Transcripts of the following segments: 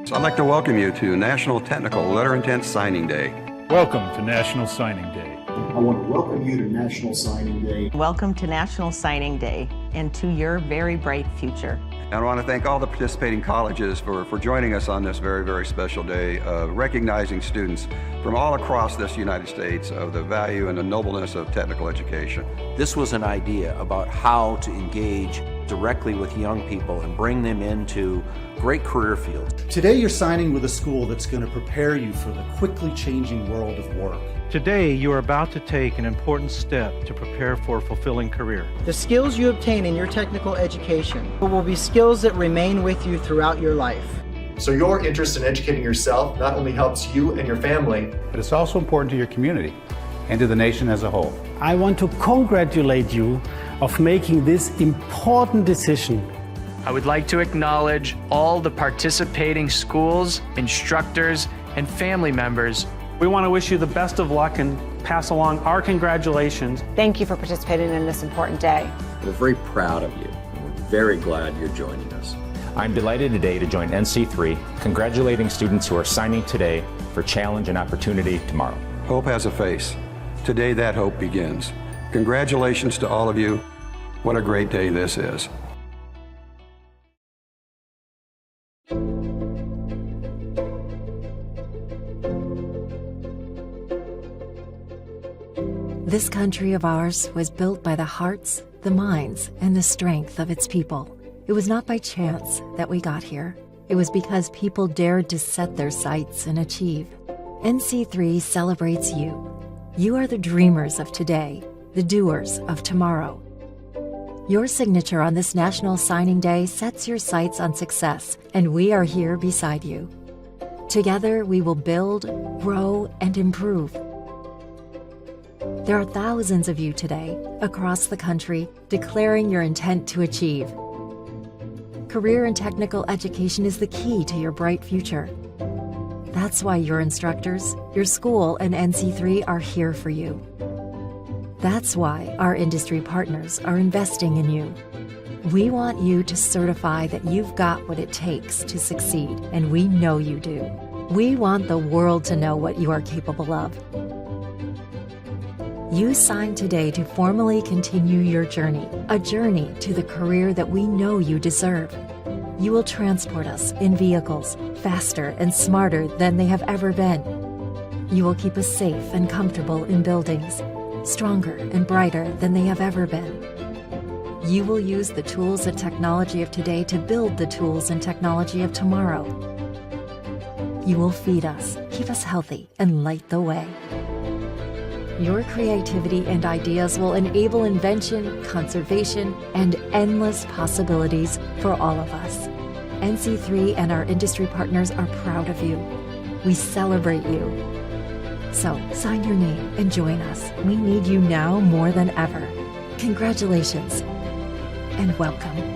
So I'd like to welcome you to National Technical Letter Intent Signing Day. Welcome to National Signing Day. I want to welcome you to National Signing Day. Welcome to National Signing Day and to your very bright future. And I want to thank all the participating colleges for joining us on this very, very special day, recognizing students from all across this United States of the value and the nobleness of technical education. This was an idea about how to engage directly with young people and bring them into great career fields. Today you're signing with a school that's going to prepare you for the quickly changing world of work. Today, you are about to take an important step to prepare for a fulfilling career. The skills you obtain in your technical education will be skills that remain with you throughout your life. So your interest in educating yourself not only helps you and your family, but it's also important to your community and to the nation as a whole. I want to congratulate you of making this important decision. I would like to acknowledge all the participating schools, instructors, and family members. We want to wish you the best of luck and pass along our congratulations. Thank you for participating in this important day. We're very proud of you. We're very glad you're joining us. I'm delighted today to join NC3, congratulating students who are signing today for challenge and opportunity tomorrow. Hope has a face. Today that hope begins. Congratulations to all of you. What a great day this is. This country of ours was built by the hearts, the minds, and the strength of its people. It was not by chance that we got here. It was because people dared to set their sights and achieve. NC3 celebrates you. You are the dreamers of today, the doers of tomorrow. Your signature on this National Signing Day sets your sights on success, and we are here beside you. Together, we will build, grow, and improve. There are thousands of you today, across the country, declaring your intent to achieve. Career and technical education is the key to your bright future. That's why your instructors, your school, and NC3 are here for you. That's why our industry partners are investing in you. We want you to certify that you've got what it takes to succeed, and we know you do. We want the world to know what you are capable of. You sign today to formally continue your journey, a journey to the career that we know you deserve. You will transport us in vehicles faster and smarter than they have ever been. You will keep us safe and comfortable in buildings, stronger and brighter than they have ever been. You will use the tools and technology of today to build the tools and technology of tomorrow. You will feed us, keep us healthy, and light the way. Your creativity and ideas will enable invention, conservation, and endless possibilities for all of us. NC3 and our industry partners are proud of you. We celebrate you. So, sign your name and join us. We need you now more than ever. Congratulations and welcome.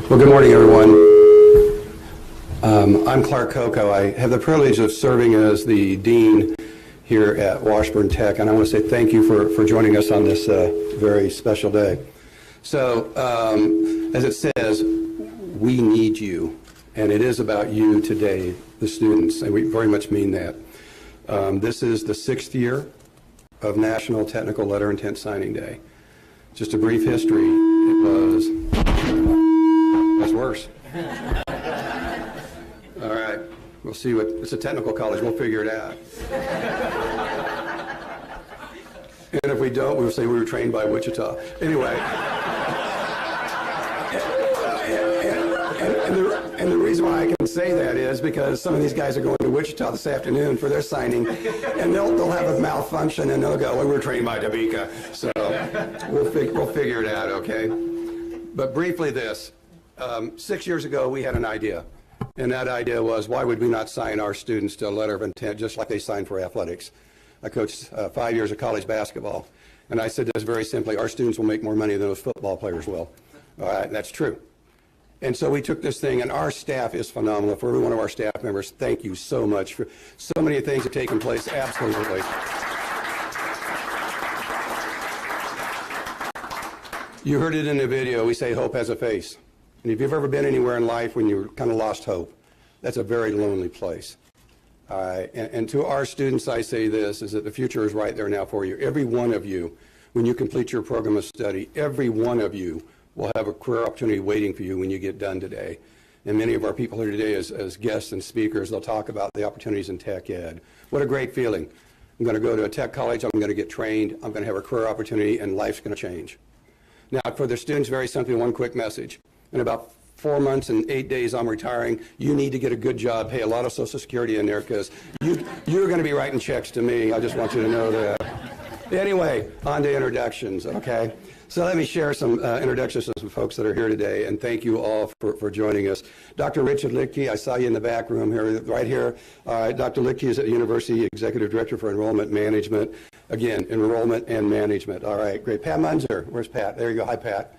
Well, good morning, everyone. I'm Clark Coco. I have the privilege of serving as the Dean here at Washburn Tech, and I want to say thank you for joining us on this very special day. So, as it says, we need you, and it is about you today, the students, and we very much mean that. This is the 6th year of National Technical Letter Intent Signing Day. Just a brief history, it was worse. All right, we'll see what, it's a technical college, we'll figure it out. And if we don't, we'll say we were trained by Wichita. Anyway. And the reason why I can say that is because some of these guys are going to Wichita this afternoon for their signing, and they'll have a malfunction, and they'll go, well, we were trained by Topeka. So we'll figure it out, okay? But briefly this. 6 years ago, we had an idea, and that idea was, why would we not sign our students to a letter of intent just like they sign for athletics? I coached 5 years of college basketball, and I said this very simply, our students will make more money than those football players will. All right, that's true. And so we took this thing, and our staff is phenomenal. For every one of our staff members, thank you so much for so many things that have taken place. Absolutely. You heard it in the video. We say hope has a face. And if you've ever been anywhere in life when you kind of lost hope, that's a very lonely place. All right. And to our students, I say this, is that the future is right there now for you. Every one of you, when you complete your program of study, every one of you will have a career opportunity waiting for you when you get done today. And many of our people here today as guests and speakers, they'll talk about the opportunities in tech ed. What a great feeling. I'm going to go to a tech college, I'm going to get trained, I'm going to have a career opportunity, and life's going to change. Now, for the students, very simply, one quick message. In about 4 months and 8 days, I'm retiring. You need to get a good job, pay a lot of Social Security in there, because you're going to be writing checks to me. I just want you to know that. Anyway, on to introductions, okay? So let me share some introductions to some folks that are here today, and thank you all for joining us. Dr. Richard Lichtke, I saw you in the back room here, right here. Dr. Lichtke is at the University Executive Director for Enrollment Management. Again, enrollment and management. All right, great. Pat Munzer, where's Pat? There you go. Hi, Pat.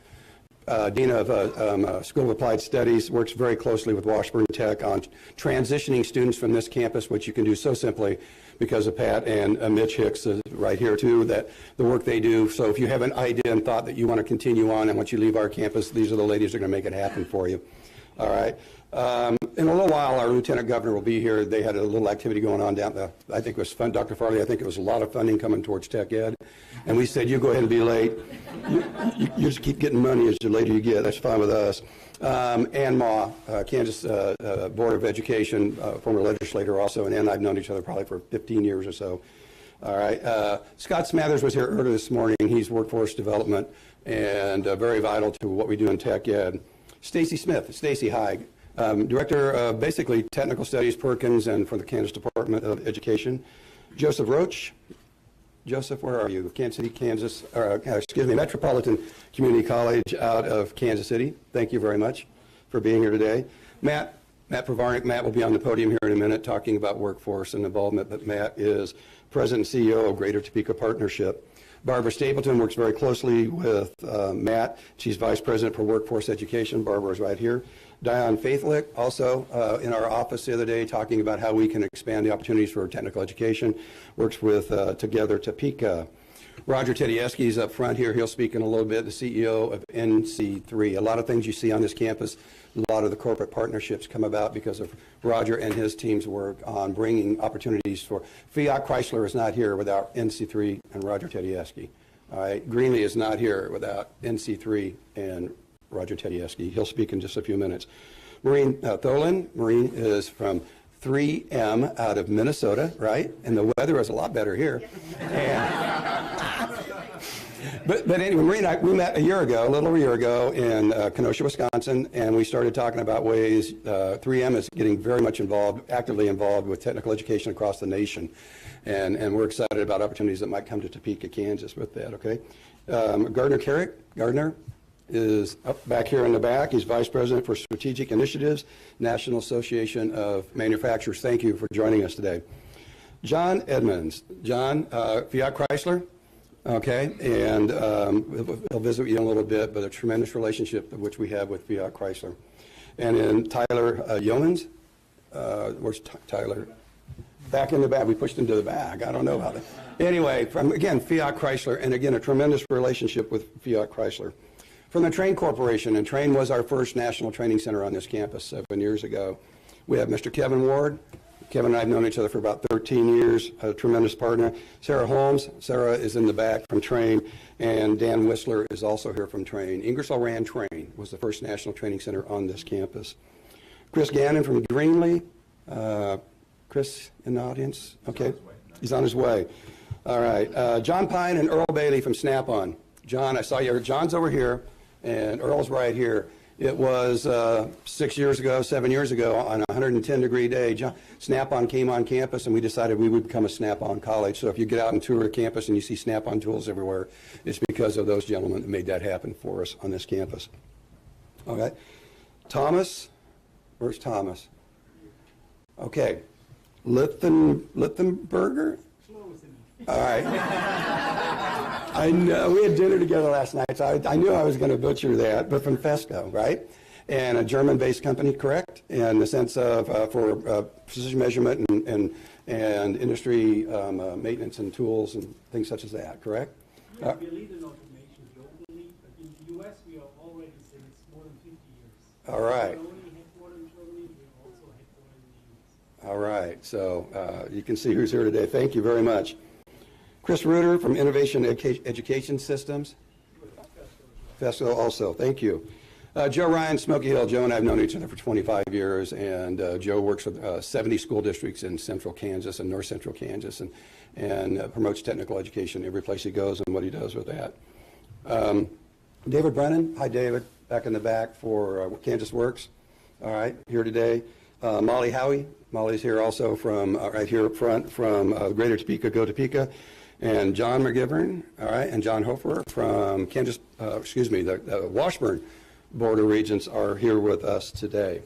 Dean of School of Applied Studies, works very closely with Washburn Tech on transitioning students from this campus, which you can do so simply because of Pat and Mitch Hicks is right here too, that the work they do. So if you have an idea and thought that you want to continue on and once you leave our campus, these are the ladies that are going to make it happen for you. All right. In a little while, our Lieutenant Governor will be here. They had a little activity going on down there. I think it was fun. Dr. Farley, I think it was a lot of funding coming towards tech ed. And we said, you go ahead and be late. You just keep getting money as the later you get. That's fine with us. Ann Ma, Kansas Board of Education, former legislator also, and Ann, I've known each other probably for 15 years or so. All right. Scott Smathers was here earlier this morning. He's workforce development and very vital to what we do in tech ed. Stacy Smith. Stacy, hi. Director of basically Technical Studies, Perkins, and for the Kansas Department of Education. Joseph Roach. Joseph, where are you? Kansas City, Kansas, Metropolitan Community College out of Kansas City. Thank you very much for being here today. Matt Provarnik. Matt will be on the podium here in a minute talking about workforce and involvement, but Matt is President and CEO of Greater Topeka Partnership. Barbara Stapleton works very closely with Matt. She's Vice President for Workforce Education. Barbara's right here. Dion Faithlick, also in our office the other day, talking about how we can expand the opportunities for technical education, works with Together Topeka. Roger Tedeschi is up front here. He'll speak in a little bit, the CEO of NC3. A lot of things you see on this campus, a lot of the corporate partnerships come about because of Roger and his team's work on bringing opportunities for Fiat Chrysler is not here without NC3 and Roger Tedeschi. All right, Greenlee is not here without NC3 and Roger Tedeschi. He'll speak in just a few minutes. Maureen Tholin. Maureen is from 3M out of Minnesota, right? And the weather is a lot better here. But anyway, Maureen and I, we met a little over a year ago in Kenosha, Wisconsin, and we started talking about ways 3M is getting very much involved, actively involved with technical education across the nation. And we're excited about opportunities that might come to Topeka, Kansas with that, okay? Gardner Carrick. Gardner is up back here in the back. He's Vice President for Strategic Initiatives, National Association of Manufacturers. Thank you for joining us today. John Edmonds. John, Fiat Chrysler, okay, and he'll visit you in a little bit, but a tremendous relationship which we have with Fiat Chrysler. And then Tyler Yeomans. Where's Tyler? Back in the back. We pushed him to the back. I don't know about that. Anyway, from, again, Fiat Chrysler, and again, a tremendous relationship with Fiat Chrysler. From the Train Corporation, and Train was our first national training center on this campus 7 years ago. We have Mr. Kevin Ward. Kevin and I have known each other for about 13 years, a tremendous partner. Sarah Holmes. Sarah is in the back from Train, and Dan Whistler is also here from Train. Ingersoll Rand Train was the first national training center on this campus. Chris Gannon from Greenlee. Chris in the audience? Okay, he's on his way. All right, John Pine and Earl Bailey from Snap-on. John, I saw you. John's over here, and Earl's right here. It was 7 years ago, on a 110-degree day, Snap-on came on campus, and we decided we would become a Snap-on college. So if you get out and tour the campus and you see Snap-on tools everywhere, it's because of those gentlemen that made that happen for us on this campus. Okay. Thomas, where's Thomas? Okay. Lichtenberger? All right. I know. We had dinner together last night, so I knew I was going to butcher that, but from Fesco, right? And a German-based company, correct? In the sense of for precision measurement and industry maintenance and tools and things such as that, correct? Yeah, we lead in automation globally, but in the U.S. we are already since more than 50 years. All right. We're only headquartered in Germany, we're also headquartered in the U.S. All right, so you can see who's here today. Thank you very much. Chris Reuter from Innovation Education Systems. Fesco also, thank you. Joe Ryan, Smoky Hill. Joe and I have known each other for 25 years, and Joe works with 70 school districts in central Kansas and north central Kansas, and promotes technical education every place he goes and what he does with that. David Brennan, hi David, back in the back for Kansas Works. All right, here today. Molly Howie, Molly's here also from right here up front from Greater Topeka, Go Topeka. And John McGivern, all right, and John Hofer from Kansas, the Washburn Board of Regents are here with us today.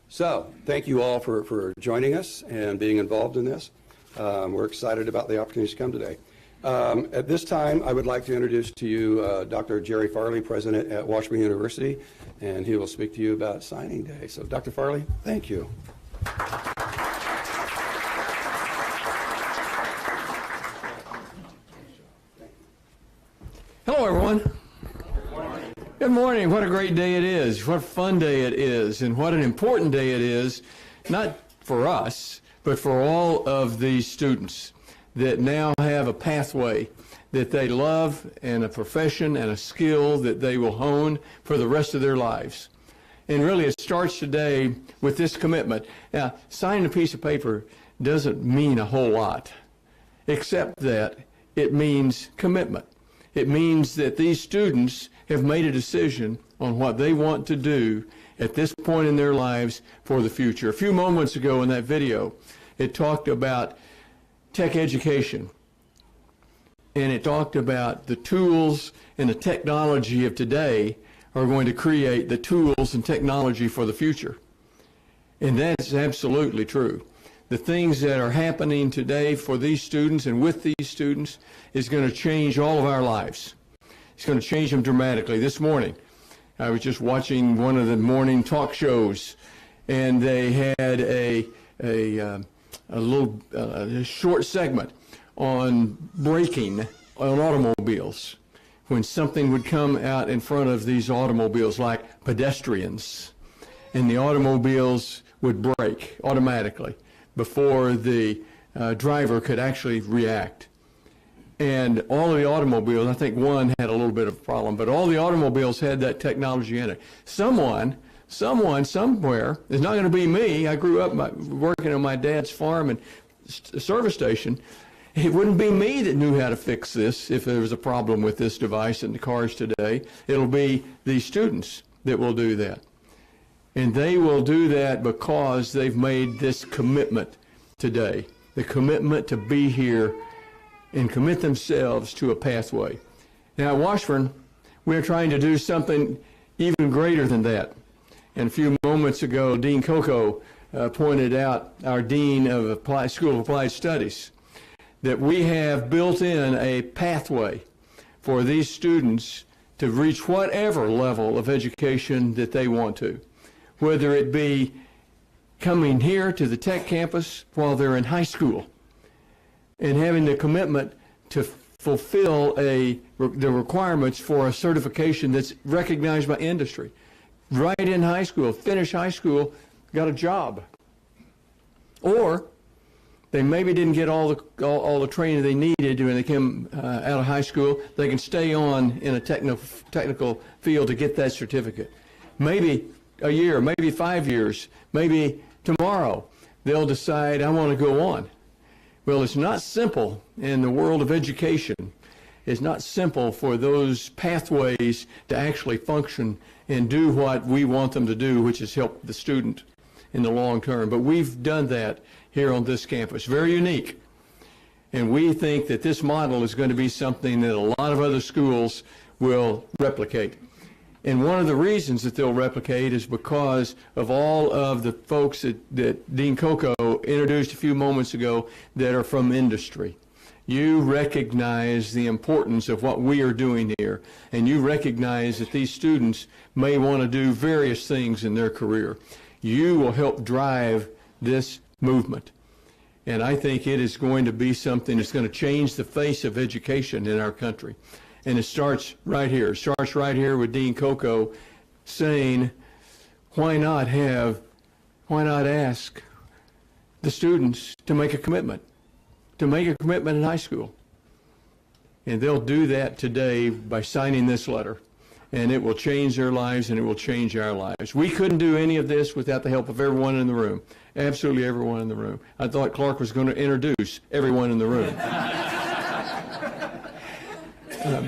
So thank you all for joining us and being involved in this. We're excited about the opportunities to come today. At this time, I would like to introduce to you Dr. Jerry Farley, president at Washburn University, and he will speak to you about signing day. So Dr. Farley, thank you. Hello, everyone. Good morning. What a great day it is. What a fun day it is. And what an important day it is, not for us, but for all of these students that now have a pathway that they love and a profession and a skill that they will hone for the rest of their lives. And really, it starts today with this commitment. Now, signing a piece of paper doesn't mean a whole lot, except that it means commitment. It means that these students have made a decision on what they want to do at this point in their lives for the future. A few moments ago in that video, it talked about tech education, and it talked about the tools and the technology of today are going to create the tools and technology for the future. And that's absolutely true. The things that are happening today for these students and with these students is going to change all of our lives. It's going to change them dramatically. This morning, I was just watching one of the morning talk shows, and they had a short segment on braking on automobiles. When something would come out in front of these automobiles, like pedestrians, and the automobiles would brake automatically before the driver could actually react. And all of the automobiles, I think one had a little bit of a problem, but all the automobiles had that technology in it. Someone, somewhere, it's not going to be me. I grew up working on my dad's farm and service station. It wouldn't be me that knew how to fix this if there was a problem with this device in the cars today. It'll be these students that will do that. And they will do that because they've made this commitment today, the commitment to be here and commit themselves to a pathway. Now at Washburn, we're trying to do something even greater than that. And a few moments ago, Dean Coco pointed out, our Dean of School of Applied Studies, that we have built in a pathway for these students to reach whatever level of education that they want to, whether it be coming here to the tech campus while they're in high school and having the commitment to fulfill the requirements for a certification that's recognized by industry. Right in high school, finish high school, got a job. Or they maybe didn't get all the training they needed when they came out of high school. They can stay on in a technical field to get that certificate. Maybe a year, maybe 5 years, maybe tomorrow they'll decide, I want to go on. Well, it's not simple in the world of education. It's not simple for those pathways to actually function and do what we want them to do, which is help the student in the long term. But we've done that here on this campus. Very unique. And we think that this model is going to be something that a lot of other schools will replicate. And one of the reasons that they'll replicate is because of all of the folks that Dean Coco introduced a few moments ago that are from industry. you recognize the importance of what we are doing here, and you recognize that these students may want to do various things in their career. You will help drive this movement. And I think it is going to be something that's going to change the face of education in our country. And it starts right here. It starts right here with Dean Coco saying, why not ask the students to make a commitment in high school? And they'll do that today by signing this letter. And it will change their lives, and it will change our lives. We couldn't do any of this without the help of everyone in the room. Absolutely everyone in the room. I thought Clark was going to introduce everyone in the room.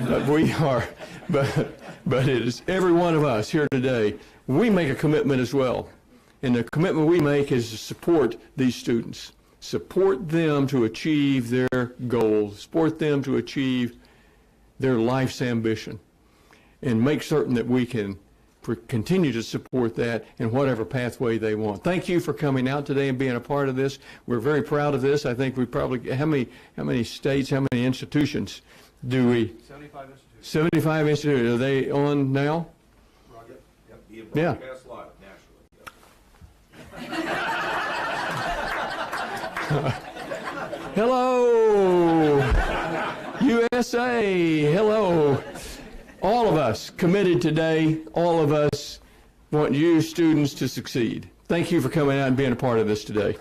But we are, but it is every one of us here today. We make a commitment as well. And the commitment we make is to support these students. Support them to achieve their goals. Support them to achieve their life's ambition. And make certain that we can continue to support that in whatever pathway they want. Thank you for coming out today and being a part of this. We're very proud of this. I think we probably, how many states, how many institutions do we? 75 institutions. 75 institutions. Are they on now? Yep. Yeah. Hello, USA. Hello. All of us committed today, all of us want you students to succeed. Thank you for coming out and being a part of this today.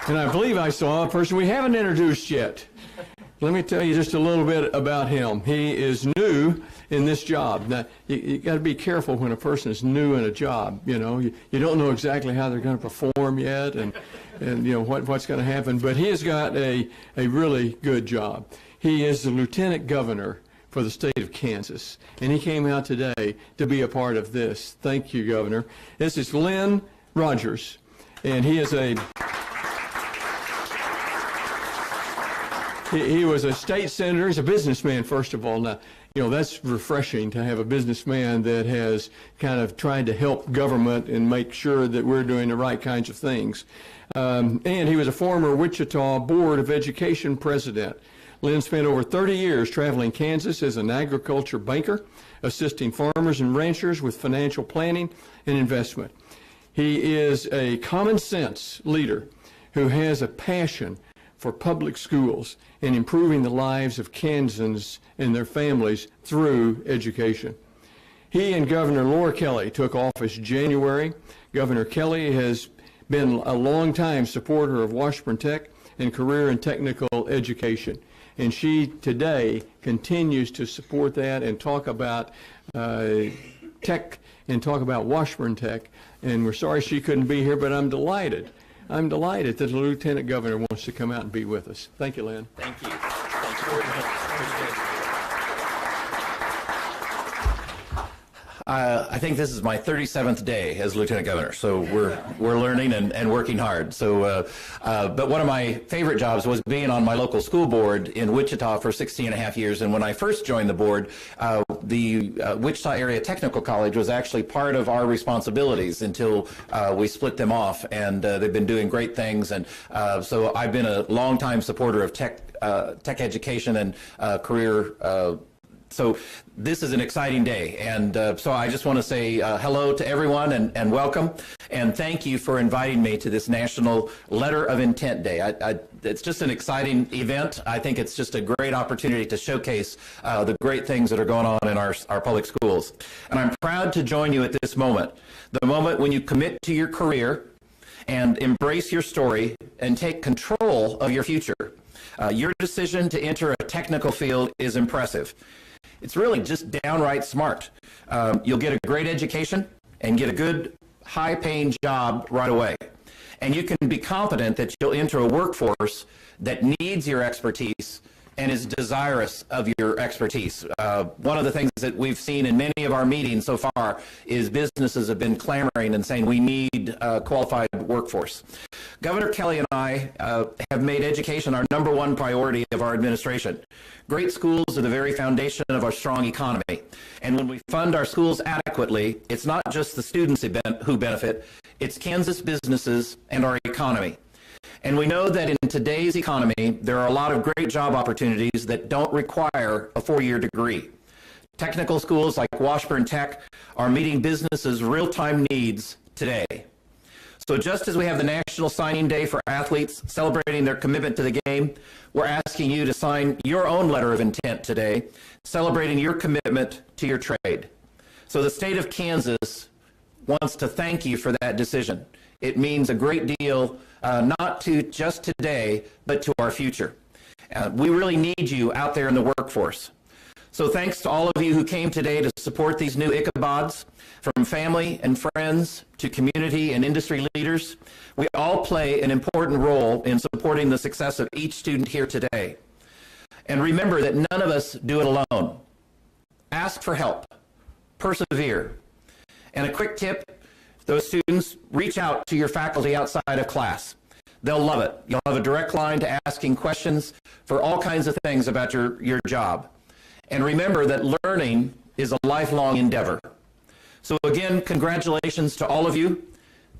And I believe I saw a person we haven't introduced yet. Let me tell you just a little bit about him. He is new in this job. Now, you got to be careful when a person is new in a job. You know, you don't know exactly how they're going to perform yet, and you know what's going to happen. But he has got a really good job. He is the lieutenant governor for the state of Kansas, and he came out today to be a part of this. Thank you, Governor. This is Lynn Rogers, and he is He was a state senator. He's a businessman, first of all. Now, you know, that's refreshing to have a businessman that has kind of tried to help government and make sure that we're doing the right kinds of things. And he was a former Wichita Board of Education president. Lynn spent over 30 years traveling Kansas as an agriculture banker, assisting farmers and ranchers with financial planning and investment. He is a common sense leader who has a passion for public schools and improving the lives of Kansans and their families through education. He and Governor Laura Kelly took office January. Governor Kelly has been a long-time supporter of Washburn Tech and career and technical education. And she today continues to support that and talk about tech and talk about Washburn Tech. And we're sorry she couldn't be here, but I'm delighted that the Lieutenant Governor wants to come out and be with us. Thank you, Lynn. Thank you. Thank you very much. Appreciate it. I think this is my 37th day as Lieutenant Governor, so we're learning and working hard. So, but one of my favorite jobs was being on my local school board in Wichita for 16 and a half years. And when I first joined the board, the Wichita Area Technical College was actually part of our responsibilities until we split them off, and they've been doing great things. And so I've been a longtime supporter of tech education and career. So this is an exciting day, and so I just want to say hello to everyone and welcome, and thank you for inviting me to this National Letter of Intent Day. It's just an exciting event. I think it's just a great opportunity to showcase the great things that are going on in our public schools. And I'm proud to join you at this moment, the moment when you commit to your career and embrace your story and take control of your future. Your decision to enter a technical field is impressive. It's really just downright smart. You'll get a great education and get a good, high-paying job right away. And you can be confident that you'll enter a workforce that needs your expertise and is desirous of your expertise. One of the things that we've seen in many of our meetings so far is businesses have been clamoring and saying we need a qualified workforce. Governor Kelly and I have made education our #1 priority of our administration. Great schools are the very foundation of our strong economy. And when we fund our schools adequately, it's not just the students who benefit, it's Kansas businesses and our economy. And we know that in today's economy, there are a lot of great job opportunities that don't require a 4-year degree. Technical schools like Washburn Tech are meeting businesses' real-time needs today. So just as we have the National Signing Day for athletes celebrating their commitment to the game, we're asking you to sign your own letter of intent today, celebrating your commitment to your trade. So the state of Kansas wants to thank you for that decision. It means a great deal, not to just today, but to our future. We really need you out there in the workforce. So thanks to all of you who came today to support these new Ichabods, from family and friends to community and industry leaders. We all play an important role in supporting the success of each student here today. And remember that none of us do it alone. Ask for help. Persevere. And a quick tip, those students, reach out to your faculty outside of class. They'll love it. You'll have a direct line to asking questions for all kinds of things about your job. And remember that learning is a lifelong endeavor. So again, congratulations to all of you.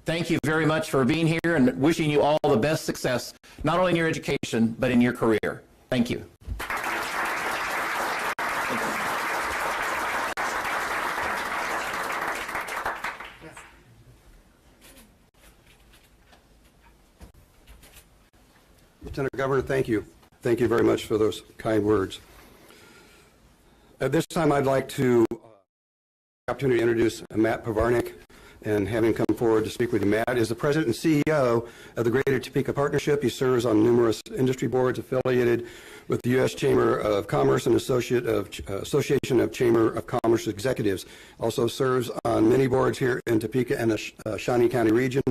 Thank you very much for being here and wishing you all the best success, not only in your education, but in your career. Thank you. Lieutenant Governor, thank you. Thank you very much for those kind words. At this time, I'd like to opportunity to introduce Matt Pavarnik and have him come forward to speak with you. Matt is the president and CEO of the Greater Topeka Partnership. He serves on numerous industry boards affiliated with the U.S. Chamber of Commerce and Association of Chamber of Commerce Executives. Also serves on many boards here in Topeka and the Shawnee County region.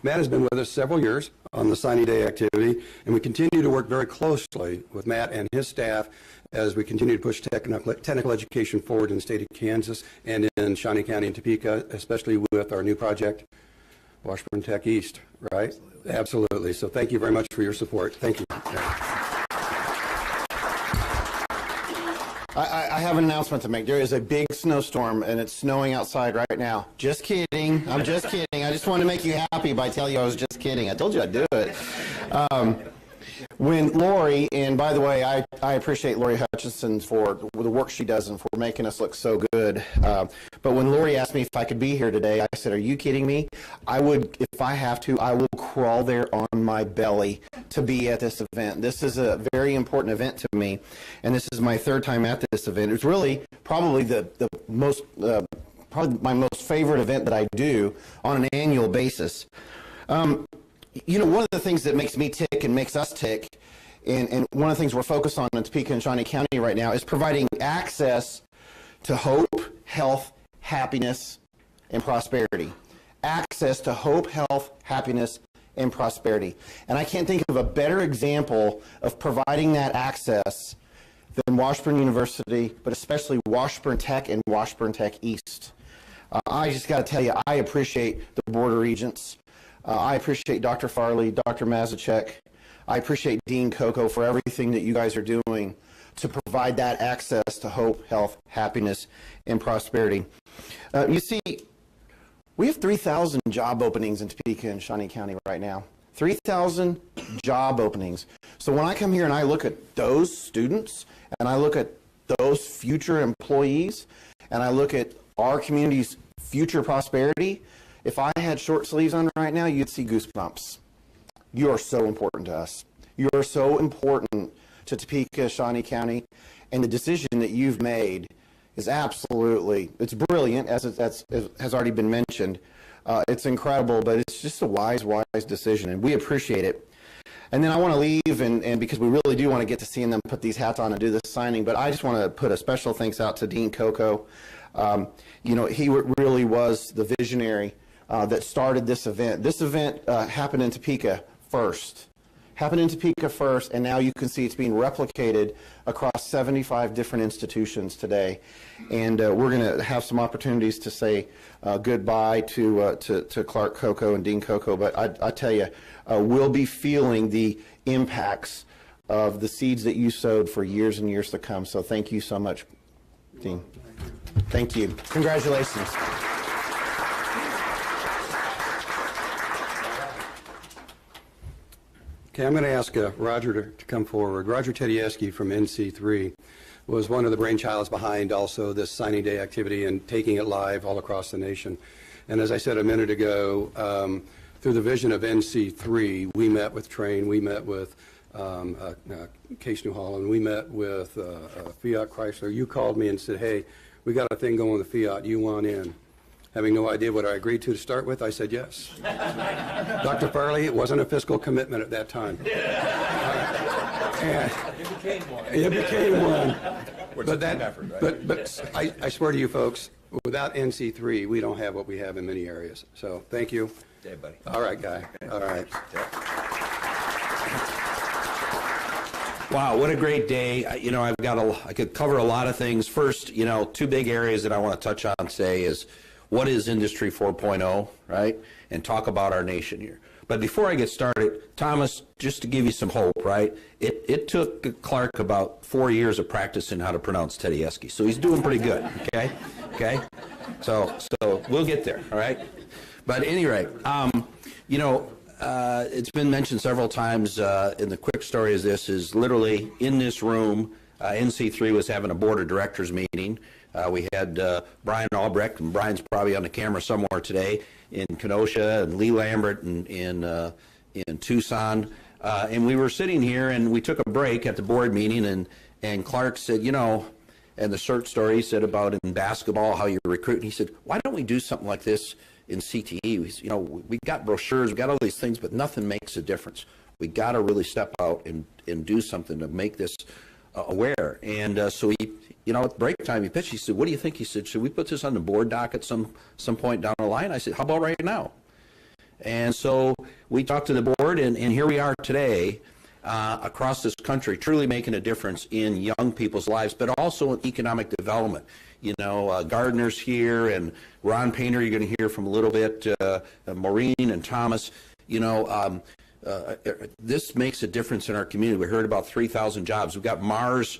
Matt has been with us several years on the Signing Day activity, and we continue to work very closely with Matt and his staff as we continue to push technical education forward in the state of Kansas and in Shawnee County and Topeka, especially with our new project, Washburn Tech East, right? Absolutely. So thank you very much for your support. Thank you. I have an announcement to make. There is a big snowstorm, and it's snowing outside right now. Just kidding. I'm just kidding. I just want to make you happy by telling you I was just kidding. I told you I'd do it. When Lori, and by the way, I appreciate Lori Hutchinson for the work she does and for making us look so good. But when Lori asked me if I could be here today, I said, are you kidding me? I would, if I have to, I will crawl there on my belly to be at this event. This is a very important event to me, and this is my third time at this event. It's really probably the most, probably my most favorite event that I do on an annual basis. You know, one of the things that makes me tick and makes us tick, and one of the things we're focused on in Topeka and Shawnee County right now is providing access to hope, health, happiness, and prosperity. Access to hope, health, happiness, and prosperity. And I can't think of a better example of providing that access than Washburn University, but especially Washburn Tech and Washburn Tech East. I just got to tell you, I appreciate the Board of Regents. I appreciate Dr. Farley, Dr. Mazachek. I appreciate Dean Coco for everything that you guys are doing to provide that access to hope, health, happiness, and prosperity. You see, we have 3,000 job openings in Topeka and Shawnee County right now. 3,000 job openings. So when I come here and I look at those students, and I look at those future employees, and I look at our community's future prosperity, if I had short sleeves on right now, you'd see goosebumps. You are so important to us. You are so important to Topeka, Shawnee County, and the decision that you've made is absolutely, it's brilliant, as has already been mentioned. It's incredible, but it's just a wise decision, and we appreciate it. And then I want to leave, and because we really do want to get to seeing them put these hats on and do this signing, but I just want to put a special thanks out to Dean Coco. You know, he really was the visionary that started this event. This event happened in Topeka first. Happened in Topeka first, and now you can see it's being replicated across 75 different institutions today. And we're going to have some opportunities to say goodbye to Clark Coco and Dean Coco, but I tell you, we'll be feeling the impacts of the seeds that you sowed for years and years to come. So thank you so much, Dean. Thank you. Congratulations. Okay, I'm going to ask Roger to come forward. Roger Tedeschi from NC3 was one of the brainchilds behind also this signing day activity and taking it live all across the nation. And as I said a minute ago, through the vision of NC3, we met with Train, we met with Case New Holland, we met with Fiat Chrysler. You called me and said, hey, we got a thing going with Fiat, you want in? Having no idea what I agreed to start with, I said yes. Dr. Farley, it wasn't a fiscal commitment at that time. It became one. It became one. But that, effort, right? but I swear to you folks, without NC3, we don't have what we have in many areas. So thank you. Yeah, buddy. All right, Guy. All right. Wow, what a great day. I could cover a lot of things. First, two big areas that I want to touch on today is what is Industry 4.0, right? And talk about our nation here. But before I get started, Thomas, just to give you some hope, right? It took Clark about 4 years of practicing how to pronounce Tedeschi, so he's doing pretty good, okay? Okay? So we'll get there, all right? But at any rate, it's been mentioned several times, and the quick story is this, is literally in this room, NC3 was having a board of directors meeting. We had Brian Albrecht, and Brian's probably on the camera somewhere today, in Kenosha, and Lee Lambert in Tucson. And we were sitting here, and we took a break at the board meeting, and Clark said, and the short story he said about in basketball, how you recruit, and he said, why don't we do something like this in CTE? We got brochures, we got all these things, but nothing makes a difference. We got to really step out and do something to make this aware. And so he, at break time, he pitched. He said, what do you think? He said, should we put this on the board doc at some point down the line? I said, how about right now? And so we talked to the board, and here we are today across this country, truly making a difference in young people's lives, but also in economic development. Gardner's here, and Ron Painter, you're going to hear from a little bit, Maureen and Thomas. This makes a difference in our community. We heard about 3,000 jobs. We've got Mars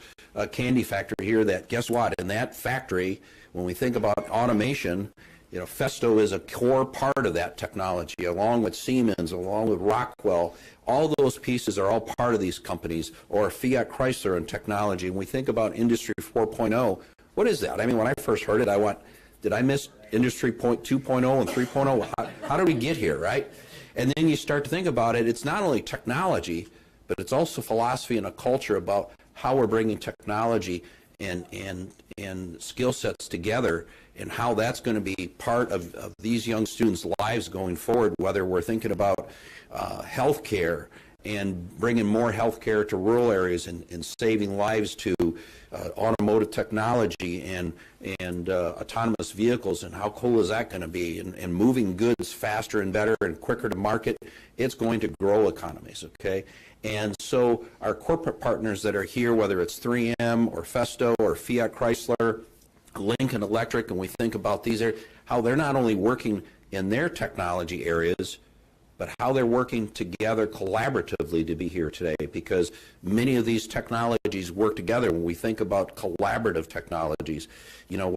Candy Factory here that, guess what, in that factory, when we think about automation, Festo is a core part of that technology, along with Siemens, along with Rockwell. All those pieces are all part of these companies, or Fiat Chrysler and technology. When we think about Industry 4.0, what is that? I mean, when I first heard it, I went, did I miss Industry 2.0 and 3.0? How did we get here, right? And then you start to think about it, it's not only technology, but it's also philosophy and a culture about how we're bringing technology and skill sets together, and how that's going to be part of these young students' lives going forward, whether we're thinking about health care and bringing more health care to rural areas and saving lives to automotive technology and autonomous vehicles, and how cool is that going to be, and moving goods faster and better and quicker to market. It's going to grow economies, okay? And so our corporate partners that are here, whether it's 3M or Festo or Fiat Chrysler, Lincoln Electric, and we think about these areas, how they're not only working in their technology areas, but how they're working together collaboratively to be here today, because many of these technologies work together. When we think about collaborative technologies,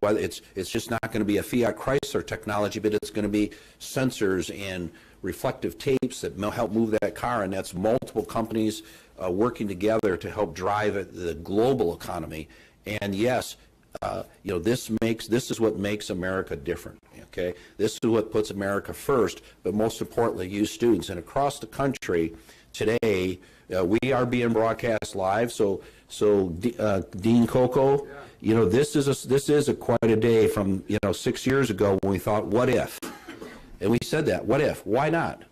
whether it's just not going to be a Fiat Chrysler technology, but it's going to be sensors and reflective tapes that help move that car, and that's multiple companies working together to help drive the global economy. And yes, this is what makes America different. Okay, this is what puts America first, but most importantly, you students. And across the country today, we are being broadcast live. So Dean Coco, this is quite a day from 6 years ago when we thought, what if? And we said that, what if? Why not?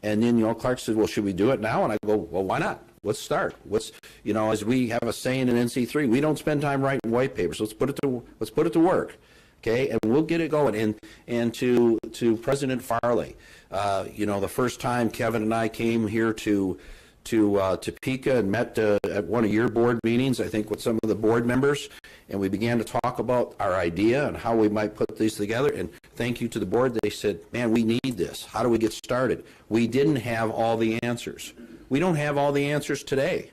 And then Clark said, well, should we do it now? And I go, well, why not? Let's start. As we have a saying in NC3, we don't spend time writing white papers. Let's put it to work, okay? And we'll get it going. And to President Farley, the first time Kevin and I came here to to Topeka and met at one of your board meetings, I think, with some of the board members, and we began to talk about our idea and how we might put these together. And thank you to the board. They said, man, we need this. How do we get started? We didn't have all the answers. We don't have all the answers today.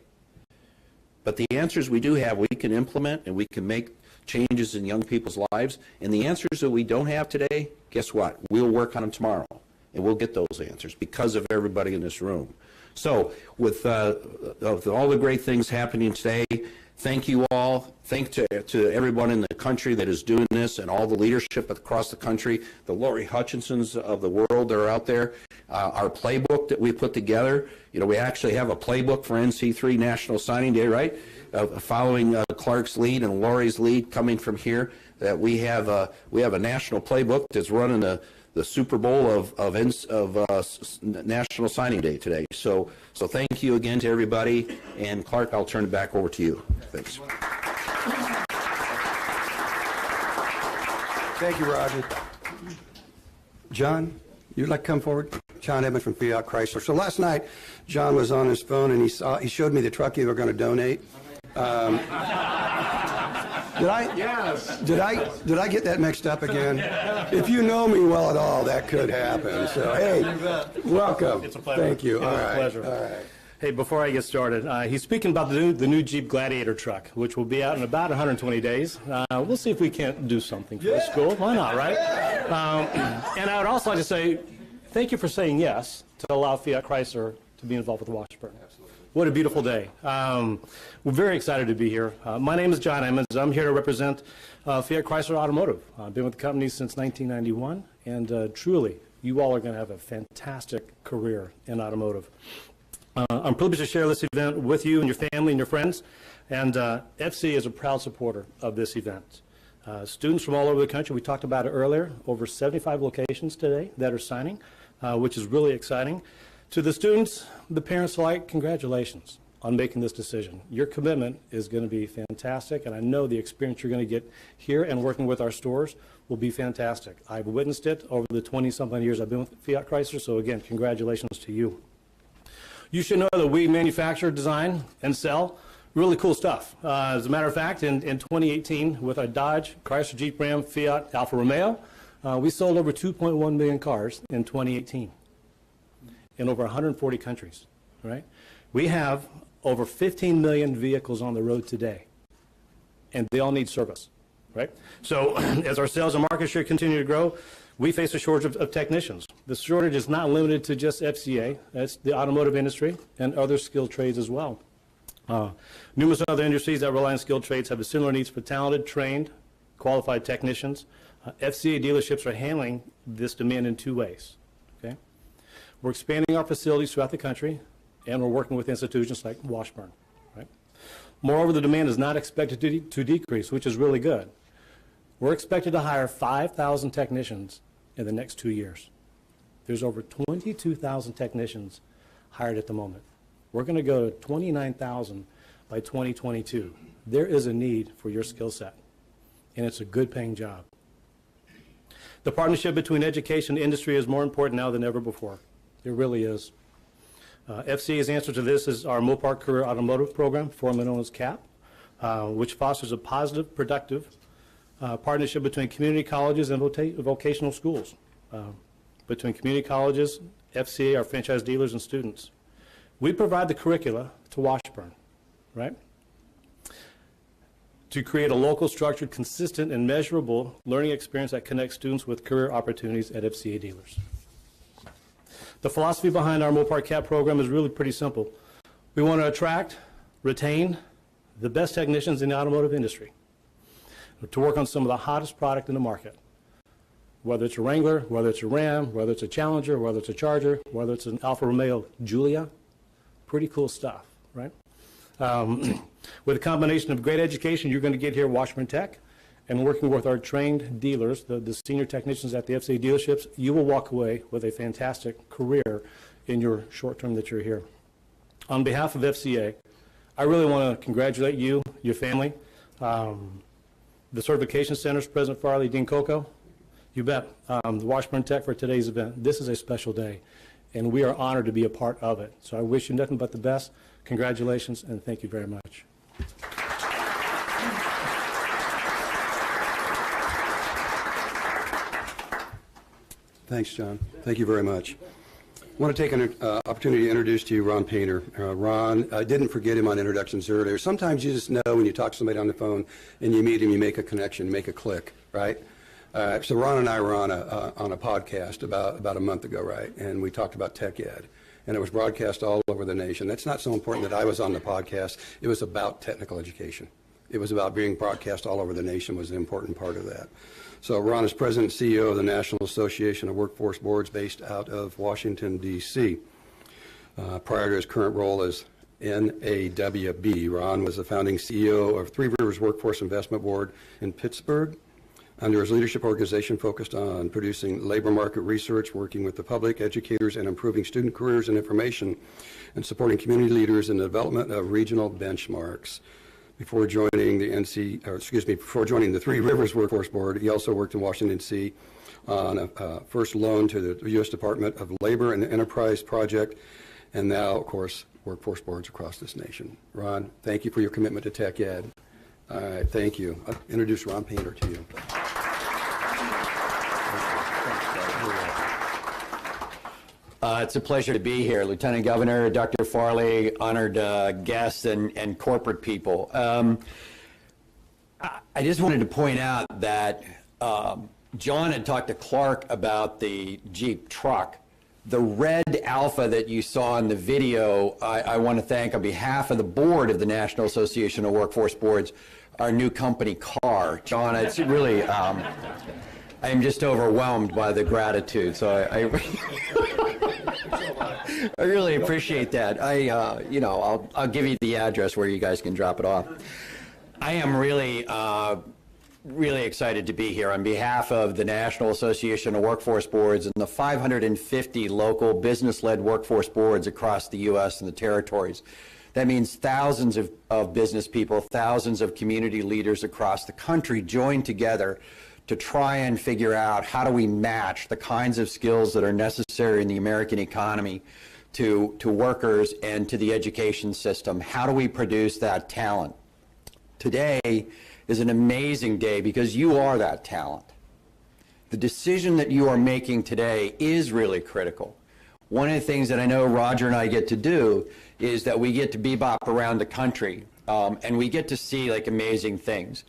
But the answers we do have, we can implement and we can make changes in young people's lives. And the answers that we don't have today, guess what? We'll work on them tomorrow, and we'll get those answers because of everybody in this room. So with all the great things happening today, thank you all. Thank to everyone in the country that is doing this and all the leadership across the country, the Lori Hutchinsons of the world that are out there. Our playbook that we put together, you know, we actually have a playbook for NC3 National Signing Day, right? Following Clark's lead and Lori's lead coming from here, that we have a national playbook that's running the Super Bowl of National Signing Day today. So thank you again to everybody. And Clark, I'll turn it back over to you. Thanks. Thank you, Roger. John, you'd like to come forward? John Edmond from Fiat Chrysler. So last night, John was on his phone and he showed me the truck you were going to donate. Did I? Yes. Did I get that mixed up again? If you know me well at all, that could happen. So hey, welcome. It's a pleasure. Thank you. It's a pleasure. All right. Hey, before I get started, he's speaking about the new Jeep Gladiator truck, which will be out in about 120 days. We'll see if we can't do something for the school. Why not, right? And I would also like to say thank you for saying yes to allow Fiat Chrysler to be involved with Washburn. What a beautiful day. We're very excited to be here. My name is John Emmons. I'm here to represent Fiat Chrysler Automotive. I've been with the company since 1991, and truly, you all are going to have a fantastic career in automotive. I'm privileged to share this event with you and your family and your friends, and FC is a proud supporter of this event. Students from all over the country, we talked about it earlier, over 75 locations today that are signing, which is really exciting. To the students, the parents alike, congratulations on making this decision. Your commitment is going to be fantastic, and I know the experience you're going to get here and working with our stores will be fantastic. I've witnessed it over the 20-something years I've been with Fiat Chrysler, so again, congratulations to you. You should know that we manufacture, design, and sell really cool stuff. As a matter of fact, in 2018, with our Dodge, Chrysler, Jeep, Ram, Fiat, Alfa Romeo, we sold over 2.1 million cars in 2018 in over 140 countries, right? We have over 15 million vehicles on the road today, and they all need service, right? So as our sales and market share continue to grow, we face a shortage of technicians. The shortage is not limited to just FCA. That's the automotive industry and other skilled trades as well. Numerous other industries that rely on skilled trades have a similar needs for talented, trained, qualified technicians. FCA dealerships are handling this demand in two ways. Okay? We're expanding our facilities throughout the country, and we're working with institutions like Washburn. Right? Moreover, the demand is not expected to decrease, which is really good. We're expected to hire 5,000 technicians in the next 2 years. There's over 22,000 technicians hired at the moment. We're going to go to 29,000 by 2022. There is a need for your skill set, and it's a good paying job. The partnership between education and industry is more important now than ever before. It really is. FCA's answer to this is our Mopar Career Automotive Program, formerly known as CAP, which fosters a positive, productive partnership between community colleges and vocational schools, between community colleges, FCA, our franchise dealers, and students. We provide the curricula to Washburn, right, to create a local, structured, consistent, and measurable learning experience that connects students with career opportunities at FCA dealers. The philosophy behind our Mopar CAP program is really pretty simple. We want to attract, retain the best technicians in the automotive industry to work on some of the hottest product in the market, whether it's a Wrangler, whether it's a Ram, whether it's a Challenger, whether it's a Charger, whether it's an Alfa Romeo Giulia. Pretty cool stuff, right? With a combination of great education you're going to get here at Washburn Tech and working with our trained dealers, the senior technicians at the FCA dealerships, you will walk away with a fantastic career in your short term that you're here. On behalf of FCA, I really want to congratulate you, your family, the certification centers, President Farley, Dean Coco. You bet. The Washburn Tech for today's event. This is a special day. and we are honored to be a part of it. So I wish you nothing but the best. Congratulations, and thank you very much. Thanks, John. Thank you very much. I want to take an opportunity to introduce to you Ron Painter. Ron, I didn't forget him on introductions earlier. Sometimes you just know when you talk to somebody on the phone and you meet him, you make a connection, make a click, right? So Ron and I were on a podcast about a month ago, right? And we talked about tech ed. And it was broadcast all over the nation. That's not so important that I was on the podcast. It was about technical education. It was about being broadcast all over the nation was an important part of that. So Ron is President and CEO of the National Association of Workforce Boards based out of Washington, D.C. Prior to his current role as NAWB, Ron was the founding CEO of Three Rivers Workforce Investment Board in Pittsburgh. Under his leadership, organization focused on producing labor market research, working with the public, educators, and improving student careers and information, and supporting community leaders in the development of regional benchmarks. Before joining the Three Rivers Workforce Board, he also worked in Washington, D.C. on a first loan to the U.S. Department of Labor and Enterprise Project, and now, of course, workforce boards across this nation. Ron, thank you for your commitment to tech ed. All right, thank you. I'll introduce Ron Painter to you. It's a pleasure to be here, Lieutenant Governor, Dr. Farley, honored guests, and corporate people. I just wanted to point out that John had talked to Clark about the Jeep truck. The red Alpha that you saw in the video, I want to thank on behalf of the board of the National Association of Workforce Boards, our new company car. John, it's really, I am just overwhelmed by the gratitude. So I really appreciate that. I'll give you the address where you guys can drop it off. I am really excited to be here on behalf of the National Association of Workforce Boards and the 550 local business-led workforce boards across the U.S. and the territories. That means thousands of business people, thousands of community leaders across the country joined together to try and figure out how do we match the kinds of skills that are necessary in the American economy to workers and to the education system. How do we produce that talent? Today is an amazing day because you are that talent. The decision that you are making today is really critical. One of the things that I know Roger and I get to do is that we get to bebop around the country and we get to see like amazing things.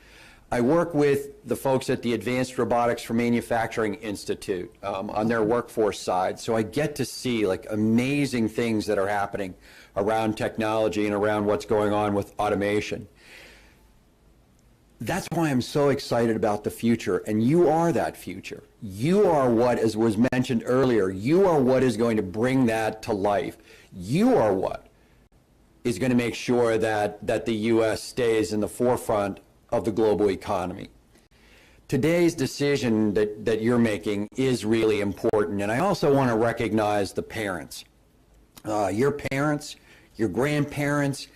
I work with the folks at the Advanced Robotics for Manufacturing Institute on their workforce side, so I get to see like amazing things that are happening around technology and around what's going on with automation. That's why I'm so excited about the future, and you are that future. You are what, as was mentioned earlier, you are what is going to bring that to life. You are what is going to make sure that the U.S. stays in the forefront of the global economy. Today's decision that you're making is really important, and I also want to recognize the parents. Your parents, your grandparents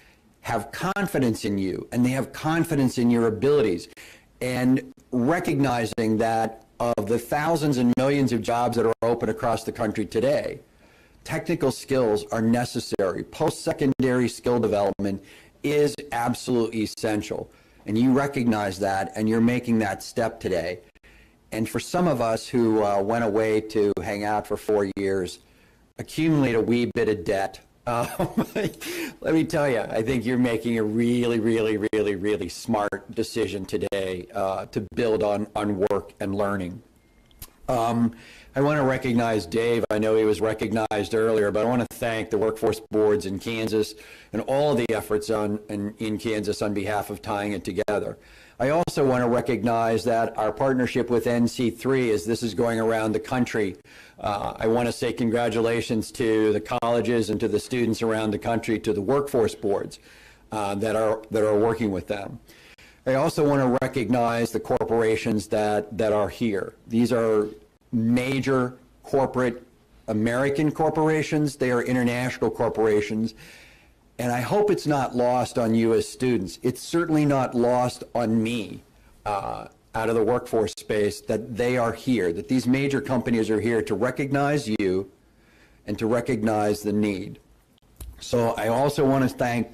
have confidence in you, and they have confidence in your abilities, and recognizing that of the thousands and millions of jobs that are open across the country today, technical skills are necessary. Post-secondary skill development is absolutely essential. And you recognize that, and you're making that step today. And for some of us who went away to hang out for 4 years, accumulate a wee bit of debt, let me tell you, I think you're making a really, really, really, really smart decision today to build on work and learning. I want to recognize Dave. I know he was recognized earlier, but I want to thank the workforce boards in Kansas and all of the efforts in Kansas on behalf of tying it together. I also want to recognize that our partnership with NC3, as this is going around the country, I want to say congratulations to the colleges and to the students around the country, to the workforce boards that are working with them. I also want to recognize the corporations that are here. These are major corporate American corporations. They are international corporations. And I hope it's not lost on you as students. It's certainly not lost on me out of the workforce space that they are here, that these major companies are here to recognize you and to recognize the need. So I also want to thank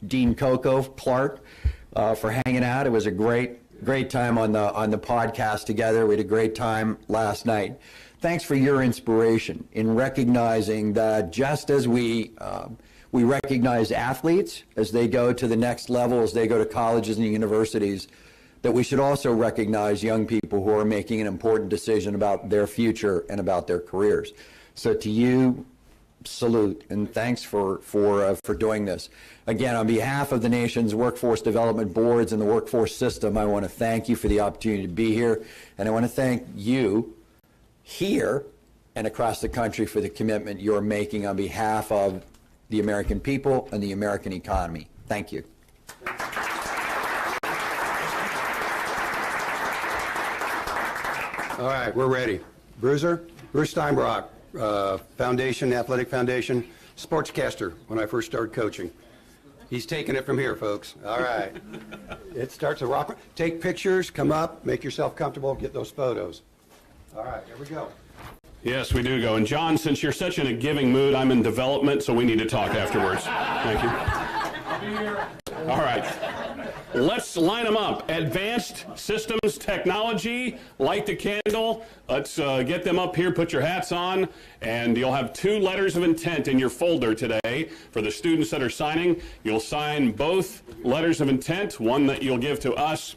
Dean Coco Clark for hanging out. It was a great time on the podcast together. We had a great time last night. Thanks for your inspiration in recognizing that just as we recognize athletes as they go to the next level, as they go to colleges and universities, that we should also recognize young people who are making an important decision about their future and about their careers. So to you, salute, and thanks for doing this. Again, on behalf of the nation's workforce development boards and the workforce system, I want to thank you for the opportunity to be here, and I want to thank you here and across the country for the commitment you're making on behalf of the American people and the American economy. Thank you. All right, we're ready. Bruce Steinbrock, Foundation, Athletic Foundation, sportscaster when I first started coaching. He's taking it from here, folks. All right. It starts a rock. Take pictures, come up, make yourself comfortable, get those photos. All right, here we go. Yes, we do go. And John, since you're such in a giving mood, I'm in development, so we need to talk afterwards. Thank you. I'll be here. All right. Let's line them up. Advanced Systems Technology, light the candle. Let's get them up here, put your hats on, and you'll have 2 letters of intent in your folder today for the students that are signing. You'll sign both letters of intent, one that you'll give to us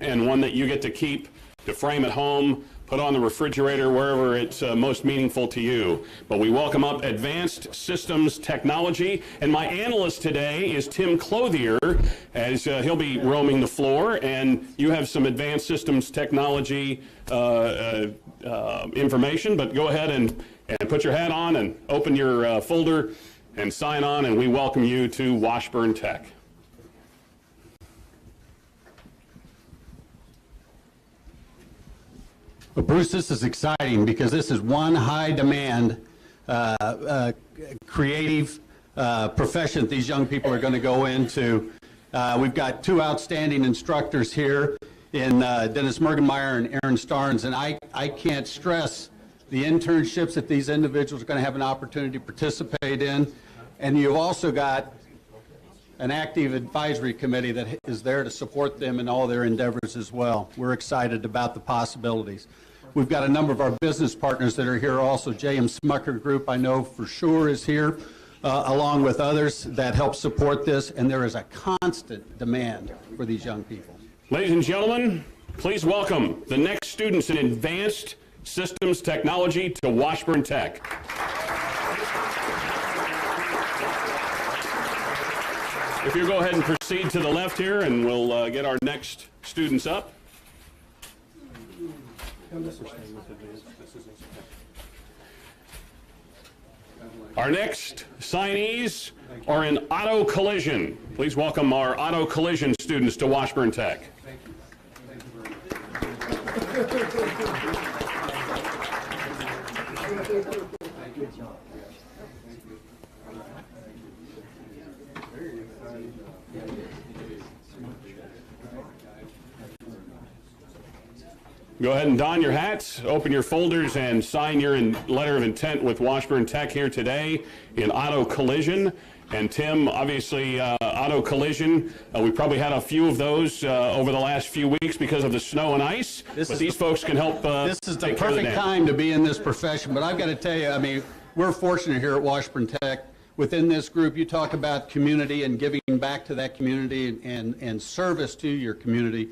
and one that you get to keep to frame at home, put on the refrigerator, wherever it's most meaningful to you. But we welcome up Advanced Systems Technology, and my analyst today is Tim Clothier, as he'll be roaming the floor, and you have some Advanced Systems Technology information, but go ahead and put your hat on and open your folder and sign on, and we welcome you to Washburn Tech. Well, Bruce, this is exciting because this is one high-demand, creative profession that these young people are going to go into. We've got 2 outstanding instructors here in Dennis Mergenmeyer and Aaron Starnes, and I can't stress the internships that these individuals are going to have an opportunity to participate in. And you've also got an active advisory committee that is there to support them in all their endeavors as well. We're excited about the possibilities. We've got a number of our business partners that are here also. J.M. Smucker Group, I know for sure, is here, along with others that help support this, and there is a constant demand for these young people. Ladies and gentlemen, please welcome the next students in Advanced Systems Technology to Washburn Tech. If you go ahead and proceed to the left here, and we'll get our next students up. Our next signees are in auto collision. Please welcome our auto collision students to Washburn Tech. Go ahead and don your hats, open your folders, and sign your letter of intent with Washburn Tech here today in auto collision. And Tim, obviously, auto collision, we probably had a few of those over the last few weeks because of the snow and ice, but these folks can help This is the perfect time to be in this profession, but I've got to tell you, I mean, we're fortunate here at Washburn Tech. Within this group, you talk about community and giving back to that community and service to your community.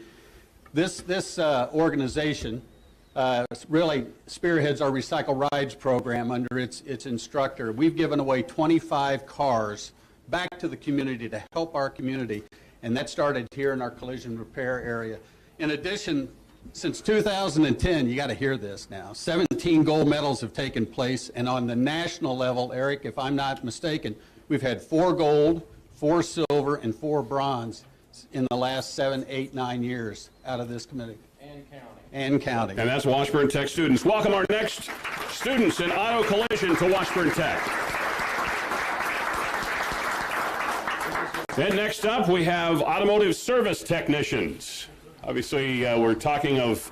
This organization really spearheads our Recycle Rides program under its instructor. We've given away 25 cars back to the community to help our community, and that started here in our collision repair area. In addition, since 2010, you got to hear this now, 17 gold medals have taken place, and on the national level, Eric, if I'm not mistaken, we've had 4 gold, 4 silver, and 4 bronze in the last 7, 8, 9 years out of this committee. And counting. And that's Washburn Tech students. Welcome our next students in auto collision to Washburn Tech. And next up, we have automotive service technicians. Obviously, we're talking of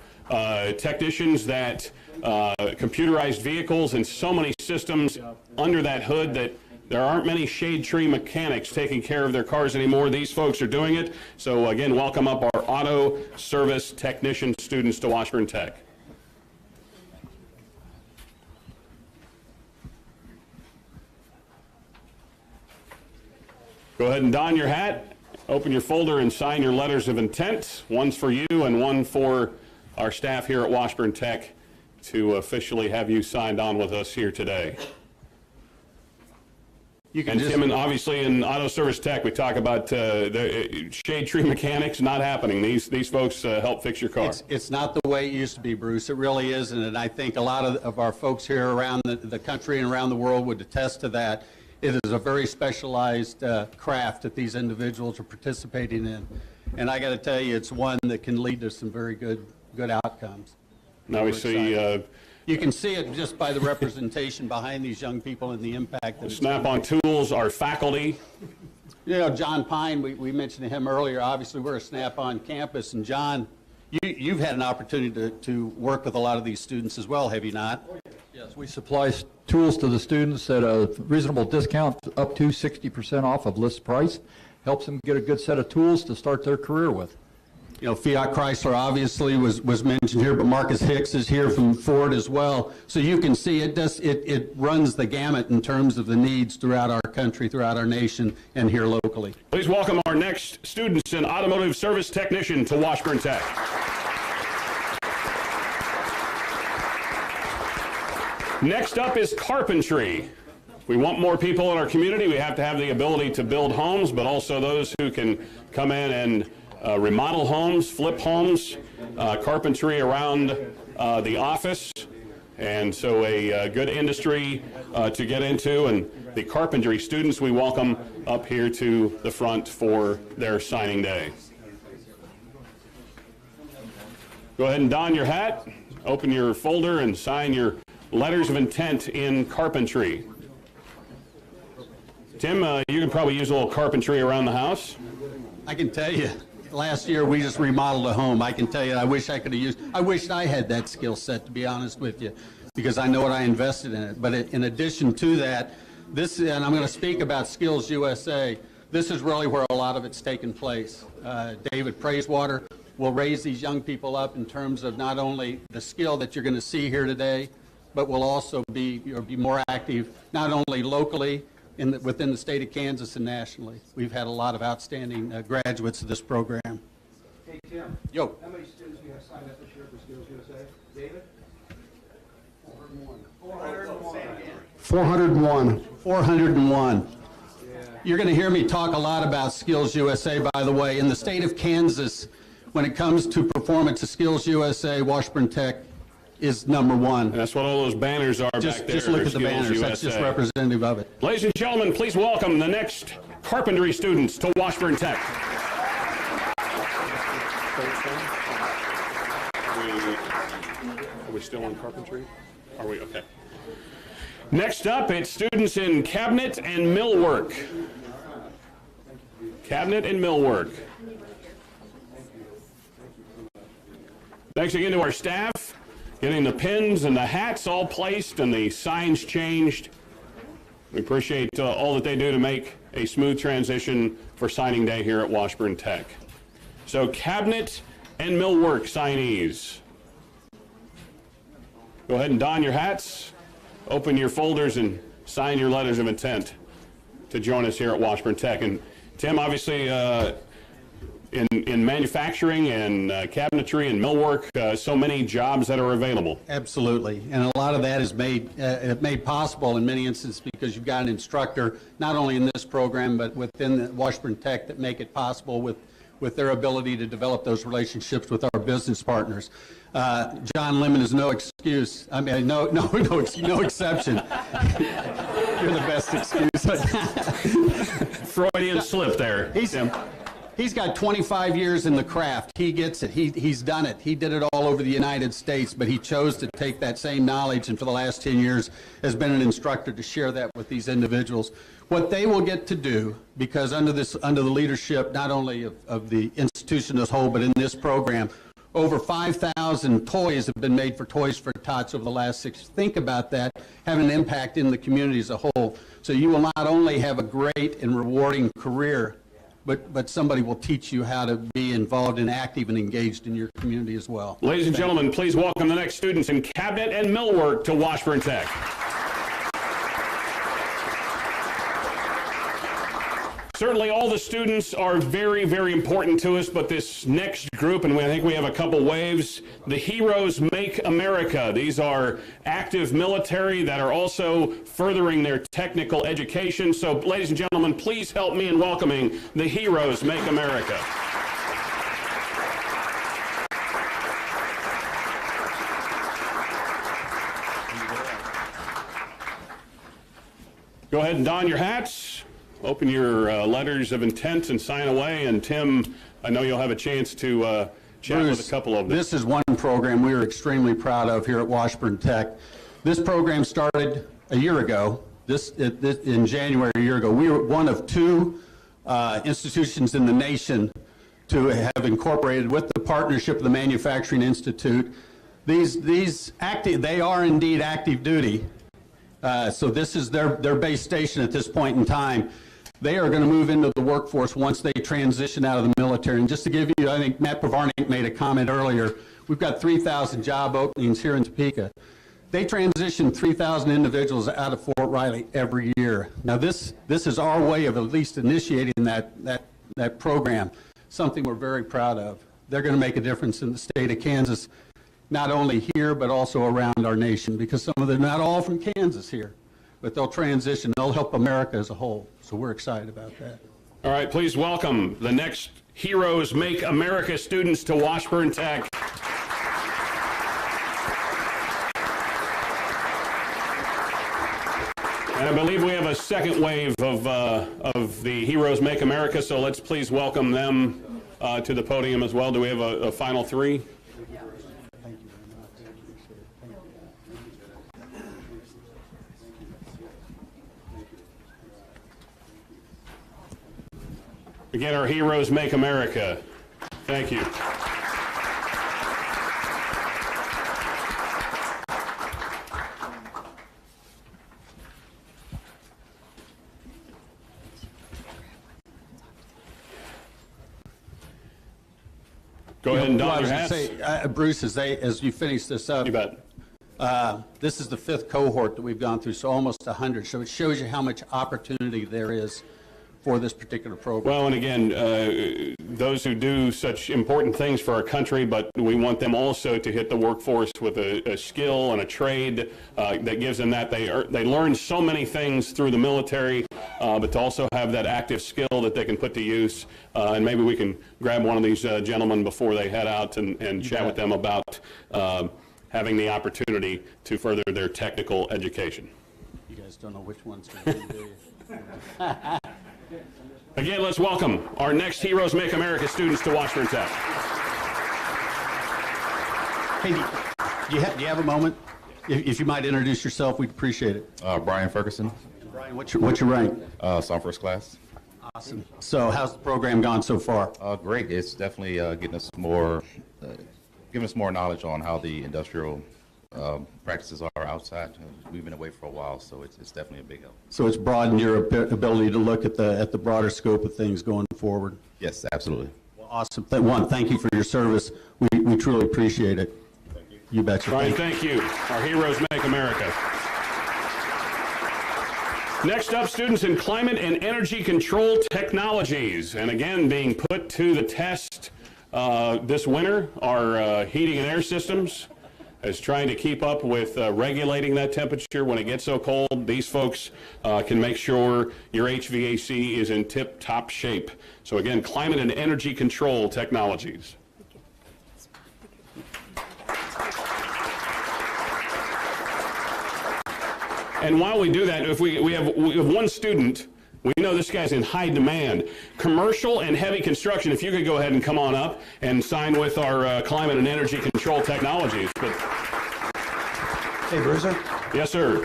technicians that computerized vehicles and so many systems under that hood that there aren't many shade tree mechanics taking care of their cars anymore. These folks are doing it. So again, welcome up our auto service technician students to Washburn Tech. Go ahead and don your hat, open your folder, and sign your letters of intent. One's for you and one for our staff here at Washburn Tech to officially have you signed on with us here today. And Tim, and obviously in Auto Service Tech, we talk about the shade tree mechanics not happening. These folks help fix your car. It's not the way it used to be, Bruce. It really isn't. And I think a lot of our folks here around the country and around the world would attest to that. It is a very specialized craft that these individuals are participating in. And I got to tell you, it's one that can lead to some very good outcomes. Now we see... you can see it just by the representation behind these young people and the impact. That Snap-on Tools, our faculty. You know, John Pine, we mentioned him earlier. Obviously, we're a Snap-on campus. And John, you've had an opportunity to work with a lot of these students as well, have you not? Yes, we supply tools to the students at a reasonable discount, up to 60% off of list price. Helps them get a good set of tools to start their career with. You know, Fiat Chrysler obviously was mentioned here, but Marcus Hicks is here from Ford as well. So you can see it runs the gamut in terms of the needs throughout our country, throughout our nation, and here locally. Please welcome our next students in Automotive Service Technician to Washburn Tech. Next up is Carpentry. We want more people in our community. We have to have the ability to build homes, but also those who can come in and remodel homes, flip homes, carpentry around the office, and so a good industry to get into. And the carpentry students we welcome up here to the front for their signing day. Go ahead and don your hat, open your folder, and sign your letters of intent in carpentry. Tim, you can probably use a little carpentry around the house. I can tell you. Last year, we just remodeled a home. I can tell you, I wish I could have used, I wished I had that skill set, to be honest with you, because I know what I invested in it. But in addition to that, and I'm going to speak about Skills USA, this is really where a lot of it's taken place. David Praisewater will raise these young people up in terms of not only the skill that you're going to see here today, but will also be more active, not only locally, within the state of Kansas and nationally. We've had a lot of outstanding graduates of this program. Hey, Tim. Yo. How many students do you have signed up this year for Skills USA? David? 401. 401. You're going to hear me talk a lot about Skills USA, by the way. In the state of Kansas, when it comes to performance of Skills USA, Washburn Tech is #1. And that's what all those banners are back there. Just look at the banners. USA. That's just representative of it. Ladies and gentlemen, please welcome the next carpentry students to Washburn Tech. Are we still on carpentry? Are we? Okay. Next up, it's students in cabinet and millwork. Cabinet and millwork. Thanks again to our staff. Getting the pins and the hats all placed and the signs changed. We appreciate all that they do to make a smooth transition for signing day here at Washburn Tech. So cabinet and millwork signees. Go ahead and don your hats, open your folders, and sign your letters of intent to join us here at Washburn Tech. And Tim, obviously, in manufacturing and cabinetry and millwork, so many jobs that are available. Absolutely, and a lot of that is made possible in many instances because you've got an instructor, not only in this program, but within the Washburn Tech that make it possible with their ability to develop those relationships with our business partners. John Lemon is no excuse. I mean, no exception. You're the best excuse. Freudian slip there. He's got 25 years in the craft. He gets it. He's done it. He did it all over the United States, but he chose to take that same knowledge and for the last 10 years has been an instructor to share that with these individuals. What they will get to do, because under the leadership not only of the institution as a whole, but in this program, Over 5,000 toys have been made for Toys for Tots over the last 6 years. Think about that, having an impact in the community as a whole. So you will not only have a great and rewarding career, but somebody will teach you how to be involved and active and engaged in your community as well. Ladies and gentlemen, please welcome the next students in cabinet and millwork to Washburn Tech. Certainly all the students are very, very important to us, but this next group, and I think we have a couple waves, the Heroes Make America. These are active military that are also furthering their technical education. So, ladies and gentlemen, please help me in welcoming the Heroes Make America. Go ahead and don your hats. Open your letters of intent and sign away. And Tim, I know you'll have a chance to chat with a couple of them. This is one program we are extremely proud of here at Washburn Tech. This program started a year ago, in January a year ago. We were one of 2 institutions in the nation to have incorporated with the partnership of the Manufacturing Institute. They are indeed active duty. So this is their base station at this point in time. They are going to move into the workforce once they transition out of the military. And just to give you, I think Matt Pavarnik made a comment earlier, we've got 3,000 job openings here in Topeka. They transition 3,000 individuals out of Fort Riley every year. Now this is our way of at least initiating that program, something we're very proud of. They're going to make a difference in the state of Kansas, not only here, but also around our nation, because some of them, not all from Kansas here, but they'll transition, they'll help America as a whole. So we're excited about that. All right, please welcome the next Heroes Make America students to Washburn Tech. And I believe we have a second wave of the Heroes Make America, so let's please welcome them to the podium as well. Do we have a final 3? Again, our Heroes Make America. Thank you. Go ahead and don your hats. Bruce, as you finish this up, you bet. This is the 5th cohort that we've gone through, so almost 100. So it shows you how much opportunity there is for this particular program. Well, and again, those who do such important things for our country, but we want them also to hit the workforce with a skill and a trade that gives them that. They learn so many things through the military, but to also have that active skill that they can put to use. And maybe we can grab one of these gentlemen before they head out and chat with them about having the opportunity to further their technical education. You guys don't know which one's going to do you? Again, let's welcome our next Heroes Make America students to Washburn Tech. Hey, do you have a moment? If you might introduce yourself, we'd appreciate it. Brian Ferguson. Brian, what's your rank? So I'm first class. Awesome. So how's the program gone so far? Great. It's definitely getting us more, giving us more knowledge on how the industrial practices are outside. We've been away for a while, so it's definitely a big help. So it's broadened your ability to look at the broader scope of things going forward. Yes, absolutely. Well, awesome. Thank you for your service. We truly appreciate it. Thank you. You betcha. Brian, thank you. Our Heroes Make America. Next up, students in climate and energy control technologies. And again, being put to the test this winter are heating and air systems. Is trying to keep up with regulating that temperature when it gets so cold. These folks can make sure your HVAC is in tip-top shape. So again, climate and energy control technologies. And while we do that, if we have one student, we know this guy's in high demand. Commercial and heavy construction, if you could go ahead and come on up and sign with our climate and energy control technologies. But hey, Bruiser. Yes, sir.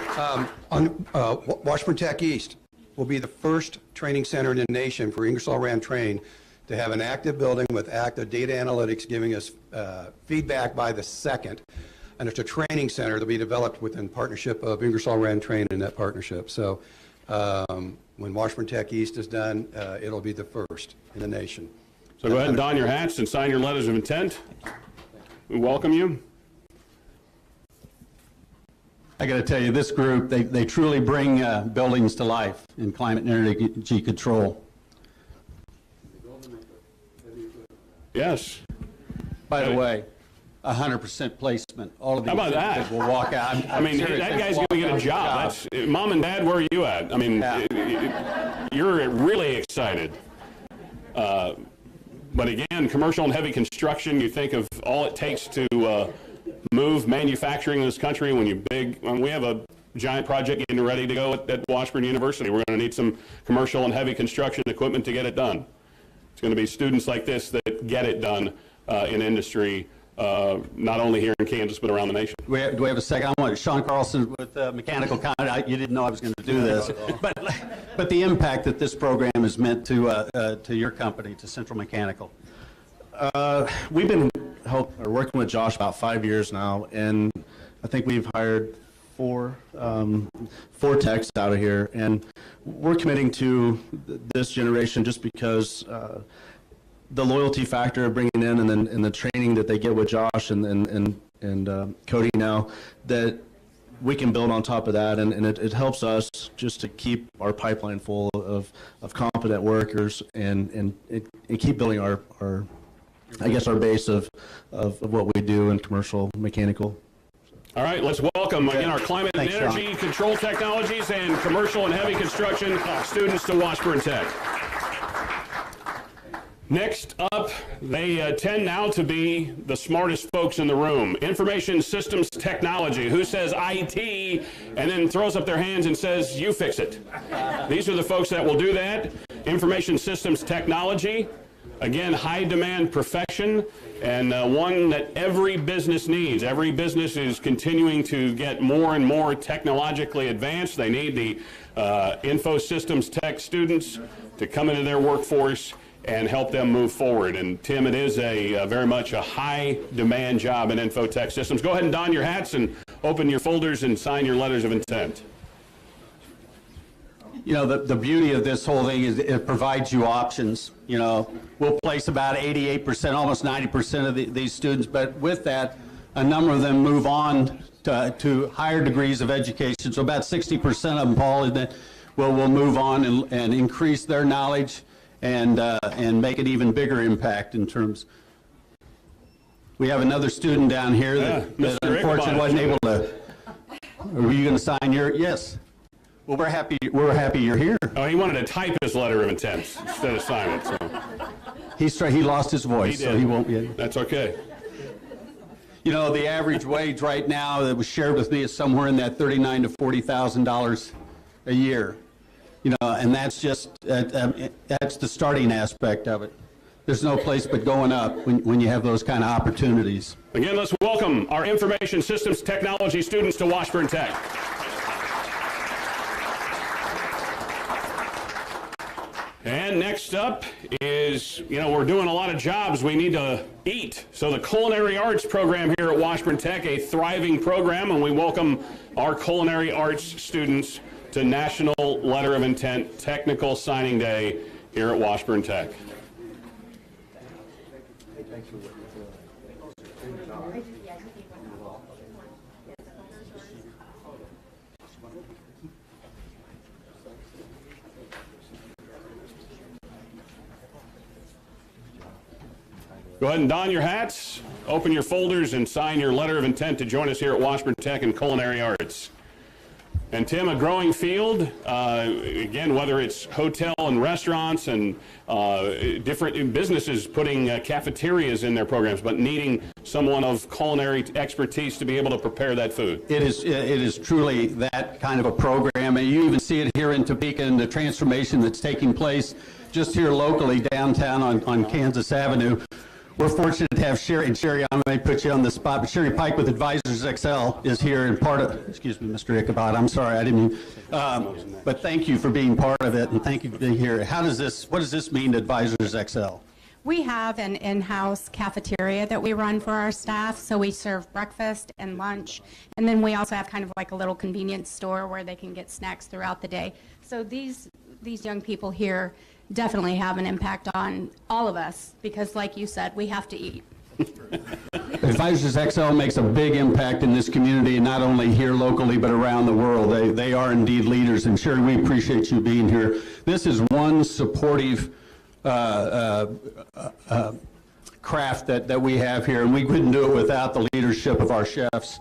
Washburn Tech East will be the first training center in the nation for Ingersoll Rand train to have an active building with active data analytics giving us feedback by the second. And it's a training center that'll be developed within partnership of Ingersoll Rand Train in that partnership. So when Washburn Tech East is done, it'll be the first in the nation. So go ahead and don your hats and sign your letters of intent. We welcome you. I got to tell you, this group, they truly bring buildings to life in climate and energy control. Yes. By the way, 100% placement. All of these How about that? will walk out. I mean, serious, that they guy's walk going to get out a job. with That's, Mom and Dad, where are you at? I mean, you're really excited. But again, commercial and heavy construction, you think of all it takes to move manufacturing in this country when we have a giant project getting ready to go at Washburn University. We're going to need some commercial and heavy construction equipment to get it done. It's going to be students like this that get it done in industry, not only here in Kansas, but around the nation. Do we have a second? I want Sean Carlson with Mechanical Con. You didn't know I was going to do this. But the impact that this program has meant to your company, to Central Mechanical. We've been working with Josh about 5 years now, and I think we've hired four techs out of here, and we're committing to this generation just because the loyalty factor of bringing in and the training that they get with Josh and Cody now, that we can build on top of that, and it helps us just to keep our pipeline full of competent workers and keep building our base of what we do in commercial mechanical. All right, let's welcome again our climate and Thanks, energy Sean. control technologies and commercial and heavy construction students to Washburn Tech. Next up, they tend now to be the smartest folks in the room. Information systems technology. Who says IT and then throws up their hands and says, you fix it? These are the folks that will do that. Information systems technology. Again, high demand profession, and one that every business needs. Every business is continuing to get more and more technologically advanced. They need the info systems tech students to come into their workforce and help them move forward. And Tim, it is very much a high demand job in info tech systems. Go ahead and don your hats and open your folders and sign your letters of intent. You know, the beauty of this whole thing is it provides you options. You know, we'll place about 88%, almost 90% of these students, but with that, a number of them move on to higher degrees of education. So about 60% of them, Paul, will move on and increase their knowledge and make an even bigger impact in terms. We have another student down here that unfortunately wasn't able to. Were you going to sign your? Yes. Well, we're happy you're here. Oh, he wanted to type his letter of intent instead of sign it. So. He lost his voice, so he won't be. That's okay. You know, the average wage right now that was shared with me is somewhere in that $39,000 to $40,000 a year. You know, and that's just that's the starting aspect of it. There's no place but going up when you have those kind of opportunities. Again, let's welcome our information systems technology students to Washburn Tech. And next up is, you know, we're doing a lot of jobs. We need to eat. So the Culinary Arts program here at Washburn Tech, a thriving program, and we welcome our Culinary Arts students to National Letter of Intent Technical Signing Day here at Washburn Tech. Go ahead and don your hats, open your folders, and sign your letter of intent to join us here at Washburn Tech in Culinary Arts. And Tim, a growing field, again, whether it's hotel and restaurants and different businesses putting cafeterias in their programs, but needing someone of culinary expertise to be able to prepare that food. It is truly that kind of a program, and you even see it here in Topeka and the transformation that's taking place just here locally downtown on Kansas Avenue. We're fortunate to have Sherry, and Sherry, I may put you on the spot, but Sherry Pike with Advisors XL is here and part of, excuse me, Mr. Ichabod, I'm sorry, I didn't mean, but thank you for being part of it, and thank you for being here. What does this mean to Advisors XL? We have an in-house cafeteria that we run for our staff, so we serve breakfast and lunch, and then we also have kind of like a little convenience store where they can get snacks throughout the day. So these young people here definitely have an impact on all of us because, like you said, we have to eat. Advisors XL makes a big impact in this community, not only here locally, but around the world. They are indeed leaders, and Sherry, we appreciate you being here. This is one supportive craft that we have here, and we couldn't do it without the leadership of our chefs.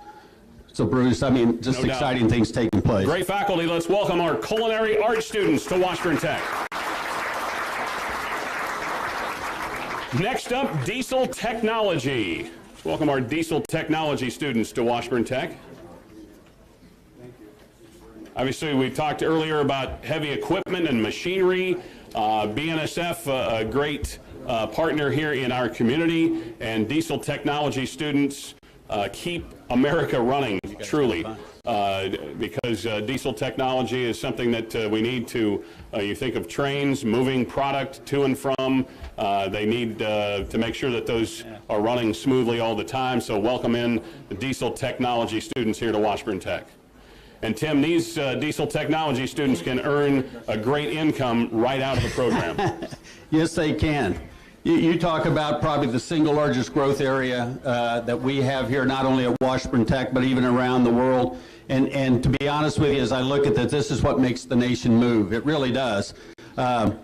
So Bruce, I mean, just No exciting doubt. things taking place. Great faculty. Let's welcome our culinary art students to Washburn Tech. Next up, diesel technology. Let's welcome our diesel technology students to Washburn Tech. Obviously, we talked earlier about heavy equipment and machinery. BNSF, a great partner here in our community, and diesel technology students keep America running, truly, because diesel technology is something that we need to, you think of trains moving product to and from, they need to make sure that those are running smoothly all the time, so welcome in the diesel technology students here to Washburn Tech. And Tim, these diesel technology students can earn a great income right out of the program. Yes, they can. You talk about probably the single largest growth area that we have here, not only at Washburn Tech, but even around the world. And to be honest with you, as I look at this is what makes the nation move. It really does. Go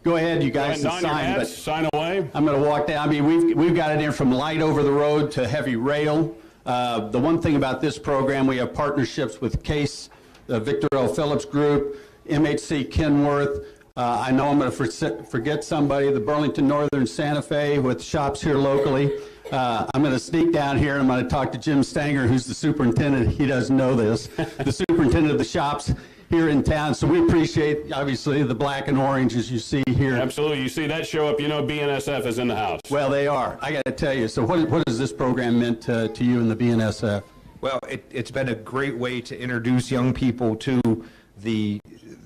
ahead, you guys, and sign. But sign away. I'm going to walk down. I mean, we've got it in from light over the road to heavy rail. The one thing about this program, we have partnerships with Case, the Victor L. Phillips Group, MHC Kenworth. I know I'm going to forget somebody, the Burlington Northern Santa Fe with shops here locally. I'm going to sneak down here and I'm going to talk to Jim Stanger, who's the superintendent. He doesn't know this. The superintendent of the shops here in town. So we appreciate, obviously, the black and orange as you see here. Absolutely. You see that show up, you know BNSF is in the house. Well, they are. I got to tell you. So what has this program meant to you and the BNSF? Well, it's been a great way to introduce young people to the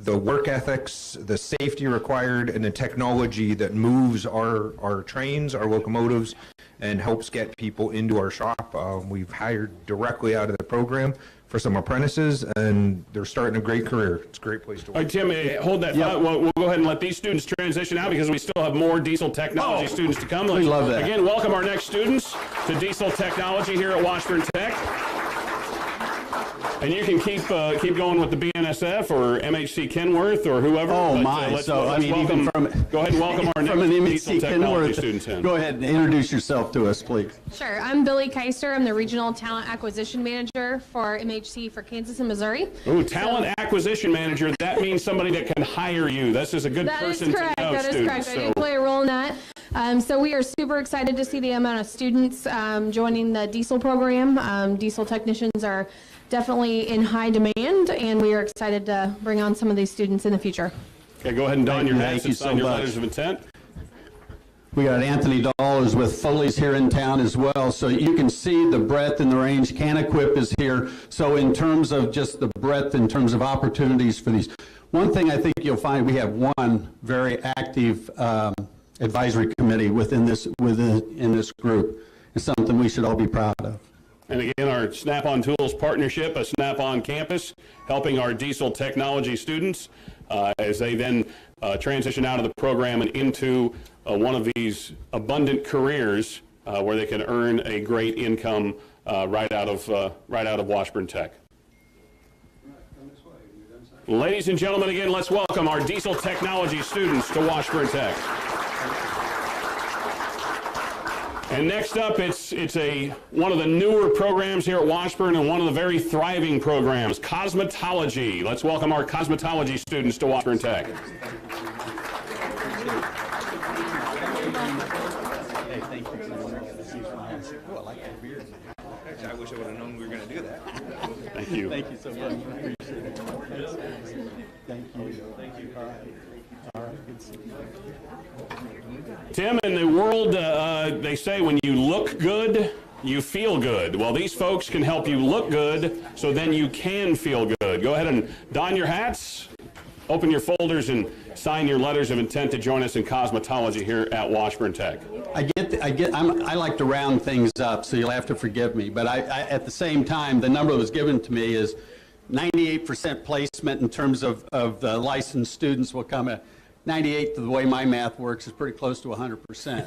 work ethics, the safety required, and the technology that moves our trains, our locomotives, and helps get people into our shop. We've hired directly out of the program for some apprentices, and they're starting a great career. It's a great place to work. All right, Tim, hold that thought. We'll go ahead and let these students transition out because we still have more diesel technology students to come. We love that. Again, welcome our next students to diesel technology here at Washburn Tech. And you can keep going with the BNSF or MHC Kenworth or whoever. Oh, but, my. Let's I mean, welcome, even from... go ahead and welcome our next from an diesel MHC technology Kenworth students in. Go ahead and introduce yourself to us, please. Sure. I'm Billy Keister. I'm the Regional Talent Acquisition Manager for MHC for Kansas and Missouri. Ooh, Talent Acquisition Manager. That means somebody that can hire you. This is a good person to know, That is correct. I do play a role in that. So we are super excited to see the amount of students joining the diesel program. Diesel technicians are definitely in high demand, and we are excited to bring on some of these students in the future. Okay, go ahead and don your hats and so sign your much. letters of intent. We got Anthony Dollars with Foley's here in town as well, so you can see the breadth and the range. CanEquip is here, so in terms of just the breadth, in terms of opportunities for these. One thing I think you'll find, we have one very active advisory committee within this group. It's something we should all be proud of. And again, our Snap-on Tools partnership, a Snap-on campus, helping our diesel technology students as they then transition out of the program and into one of these abundant careers where they can earn a great income right out of Washburn Tech. Ladies and gentlemen, again, let's welcome our diesel technology students to Washburn Tech. And next up, it's one of the newer programs here at Washburn and one of the very thriving programs, Cosmetology. Let's welcome our cosmetology students to Washburn Tech. Hey, thank you. Oh, I like that beard. I wish I would have known we were going to do that. Thank you. Thank you so much. Appreciate it. Thank you. Thank you. All right. All right. Good to see you. Tim, in the world, they say when you look good, you feel good. Well, these folks can help you look good, so then you can feel good. Go ahead and don your hats, open your folders and sign your letters of intent to join us in cosmetology here at Washburn Tech. I like to round things up, so you'll have to forgive me. But at the same time, the number that was given to me is 98% placement in terms of the licensed students will come at 98. The way my math works is pretty close to 100%.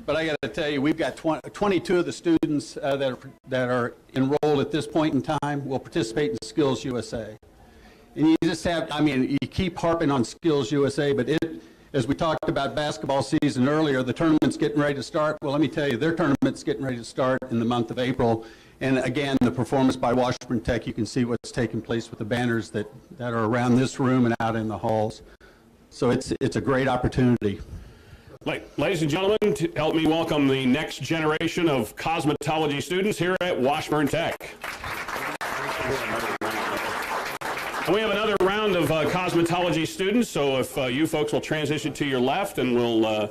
But I got to tell you, we've got 22 of the students that are enrolled at this point in time will participate in Skills USA. And you just have, I mean, you keep harping on Skills USA, but as we talked about basketball season earlier, the tournament's getting ready to start. Well, let me tell you, their tournament's getting ready to start in the month of April. And again, the performance by Washburn Tech, you can see what's taking place with the banners that are around this room and out in the halls. So it's a great opportunity. Ladies and gentlemen, help me welcome the next generation of cosmetology students here at Washburn Tech. And we have another round of cosmetology students, so if you folks will transition to your left and we'll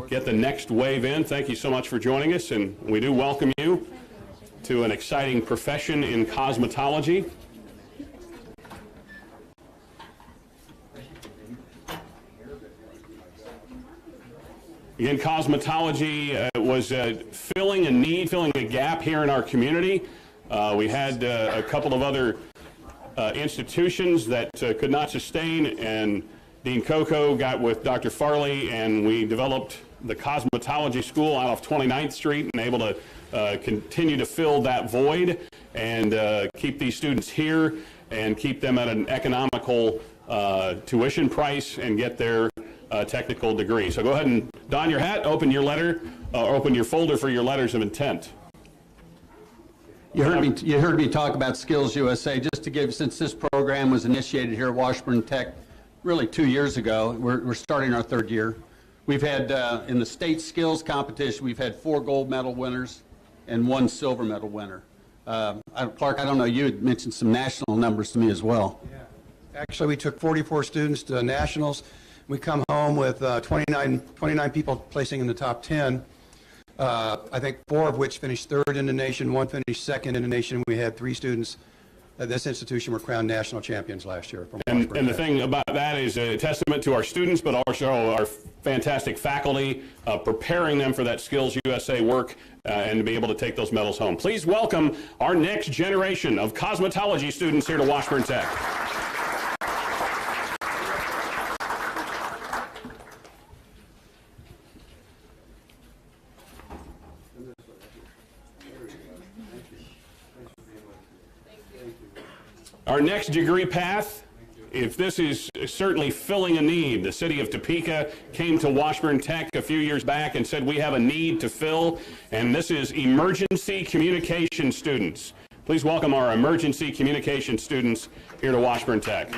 get the next wave in. Thank you so much for joining us, and we do welcome you to an exciting profession in cosmetology. Again, cosmetology was filling a need, filling a gap here in our community. We had a couple of other institutions that could not sustain, and Dean Coco got with Dr. Farley, and we developed the Cosmetology School out of 29th Street and able to continue to fill that void and keep these students here and keep them at an economical tuition price and get their technical degree. So go ahead and don your hat, open your letter, open your folder for your letters of intent. You heard me talk about Skills USA. Just to give, since this program was initiated here at Washburn Tech really 2 years ago, we're starting our third year. We've had, in the state skills competition, we've had 4 gold medal winners and 1 silver medal winner. Clark, I don't know, you had mentioned some national numbers to me as well. Yeah. Actually, we took 44 students to nationals. We come home with 29 people placing in the top 10. I think 4 of which finished 3rd in the nation, 1 finished 2nd in the nation. We had 3 students at this institution were crowned national champions last year. And the thing about that is a testament to our students, but also our fantastic faculty, preparing them for that Skills USA work and to be able to take those medals home. Please welcome our next generation of cosmetology students here to Washburn Tech. Our next degree path, if this is certainly filling a need, the city of Topeka came to Washburn Tech a few years back and said we have a need to fill, and this is emergency communication students. Please welcome our emergency communication students here to Washburn Tech.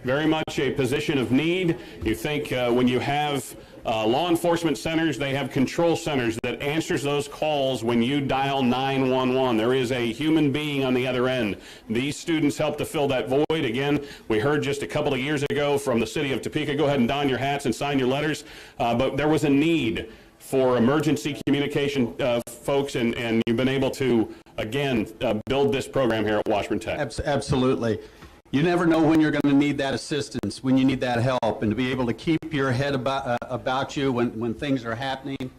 Very much a position of need. You think when you have law enforcement centers, they have control centers that answers those calls when you dial 911. There is a human being on the other end. These students help to fill that void. Again, we heard just a couple of years ago from the city of Topeka, go ahead and don your hats and sign your letters, but there was a need for emergency communication folks, and you've been able to, again, build this program here at Washburn Tech. Absolutely. You never know when you're going to need that assistance, when you need that help, and to be able to keep your head about you when things are happening.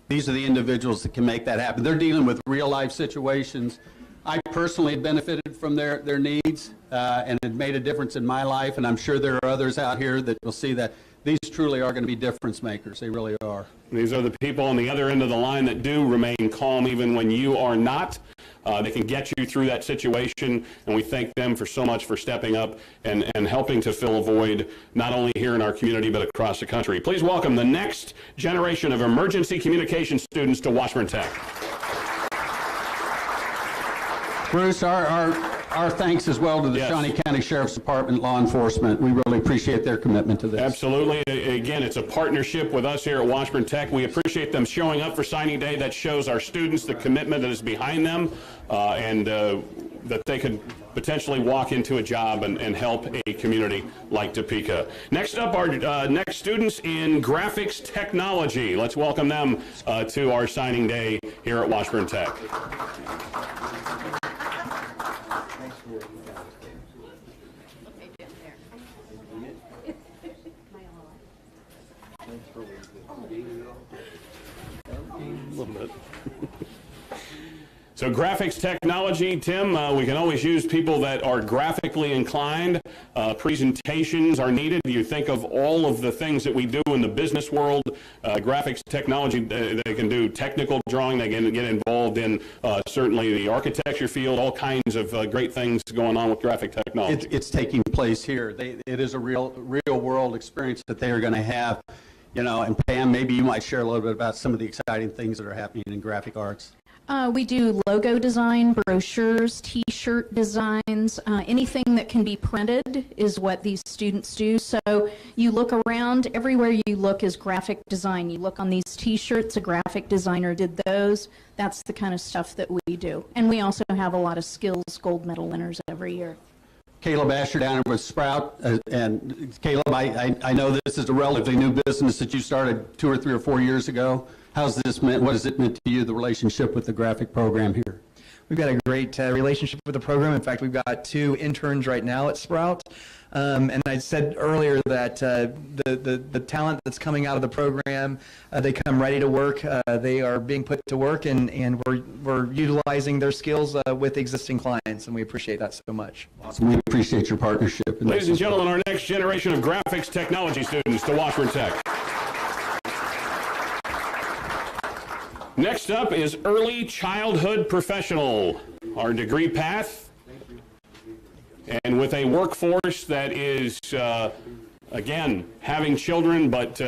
These are the individuals that can make that happen. They're dealing with real life situations. I personally have benefited from their needs and it made a difference in my life, and I'm sure there are others out here that will see that these truly are going to be difference makers. They really are. These are the people on the other end of the line that do remain calm even when you are not. They can get you through that situation, and we thank them for so much for stepping up and helping to fill a void, not only here in our community, but across the country. Please welcome the next generation of emergency communication students to Washburn Tech. Bruce, our thanks as well to the Shawnee County Sheriff's Department law enforcement. We really appreciate their commitment to this. Absolutely. Again, it's a partnership with us here at Washburn Tech. We appreciate them showing up for signing day. That shows our students the commitment that is behind them and that they could potentially walk into a job and help a community like Topeka. Next up, our next students in graphics technology. Let's welcome them to our signing day here at Washburn Tech. A little bit. So graphics technology, Tim, we can always use people that are graphically inclined. Presentations are needed. You think of all of the things that we do in the business world. Graphics technology, they can do technical drawing. They can get involved in certainly the architecture field, all kinds of great things going on with graphic technology. It's taking place here. It is a real world experience that they are going to have. You know, and Pam, maybe you might share a little bit about some of the exciting things that are happening in graphic arts. We do logo design, brochures, T-shirt designs, anything that can be printed is what these students do. So you look around, everywhere you look is graphic design. You look on these T-shirts, a graphic designer did those. That's the kind of stuff that we do. And we also have a lot of skills gold medal winners every year. Caleb Asher down with Sprout, and Caleb, I know this is a relatively new business that you started 2 or 3 or 4 years ago. How's this meant? What has it meant to you, the relationship with the graphic program here? We've got a great relationship with the program. In fact, we've got 2 interns right now at Sprout. And I said earlier that the talent that's coming out of the program, they come ready to work. They are being put to work, and we're utilizing their skills with existing clients, and we appreciate that so much. Awesome. We appreciate your partnership. Ladies and gentlemen, our next generation of graphics technology students to Washburn Tech. Next up is Early Childhood Professional, our degree path. And with a workforce that is, again, having children but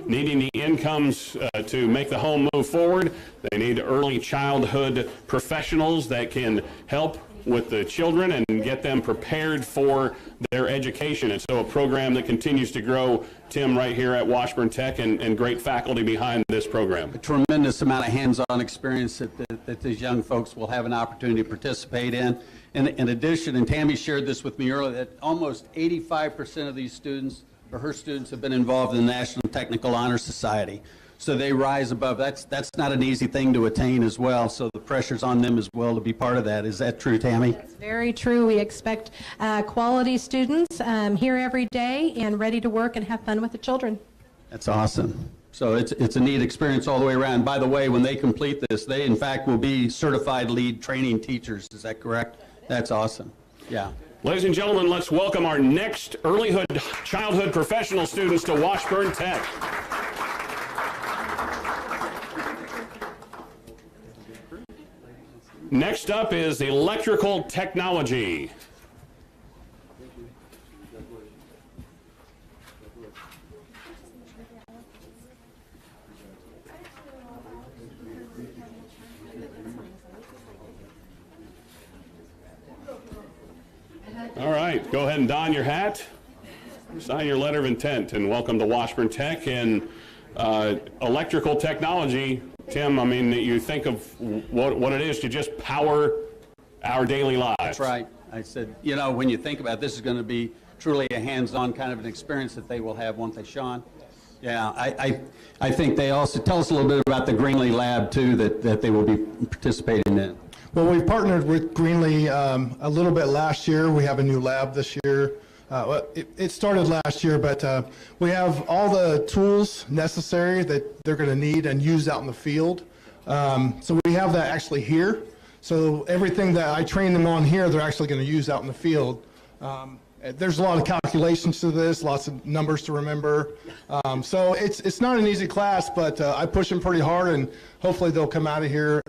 needing the incomes to make the home move forward, they need early childhood professionals that can help with the children and get them prepared for their education. And so a program that continues to grow, Tim, right here at Washburn Tech, and great faculty behind this program. A tremendous amount of hands-on experience that these young folks will have an opportunity to participate in. And in addition, and Tammy shared this with me earlier, that almost 85% of these students, or her students, have been involved in the National Technical Honor Society. So they rise above. That's not an easy thing to attain as well. So the pressure's on them as well to be part of that. Is that true, Tammy? It's very true. We expect quality students here every day and ready to work and have fun with the children. That's awesome. So it's a neat experience all the way around. By the way, when they complete this, they in fact will be certified lead training teachers. Is that correct? That's awesome. Yeah. Ladies and gentlemen, let's welcome our next early childhood professional students to Washburn Tech. Next up is electrical technology. All right, go ahead and don your hat, sign your letter of intent, and welcome to Washburn Tech. And electrical technology, Tim, I mean, you think of what it is to just power our daily lives. That's right. I said, you know, when you think about it, this is going to be truly a hands-on kind of an experience that they will have, won't they, Sean? Yeah, I think they also, tell us a little bit about the Greenlee Lab, too, that they will be participating in. Well, we've partnered with Greenlee a little bit last year. We have a new lab this year. It started last year, but we have all the tools necessary that they're going to need and use out in the field. So we have that actually here. So everything that I train them on here, they're actually going to use out in the field. There's a lot of calculations to this, lots of numbers to remember. So it's not an easy class, but I push them pretty hard, and hopefully they'll come out of here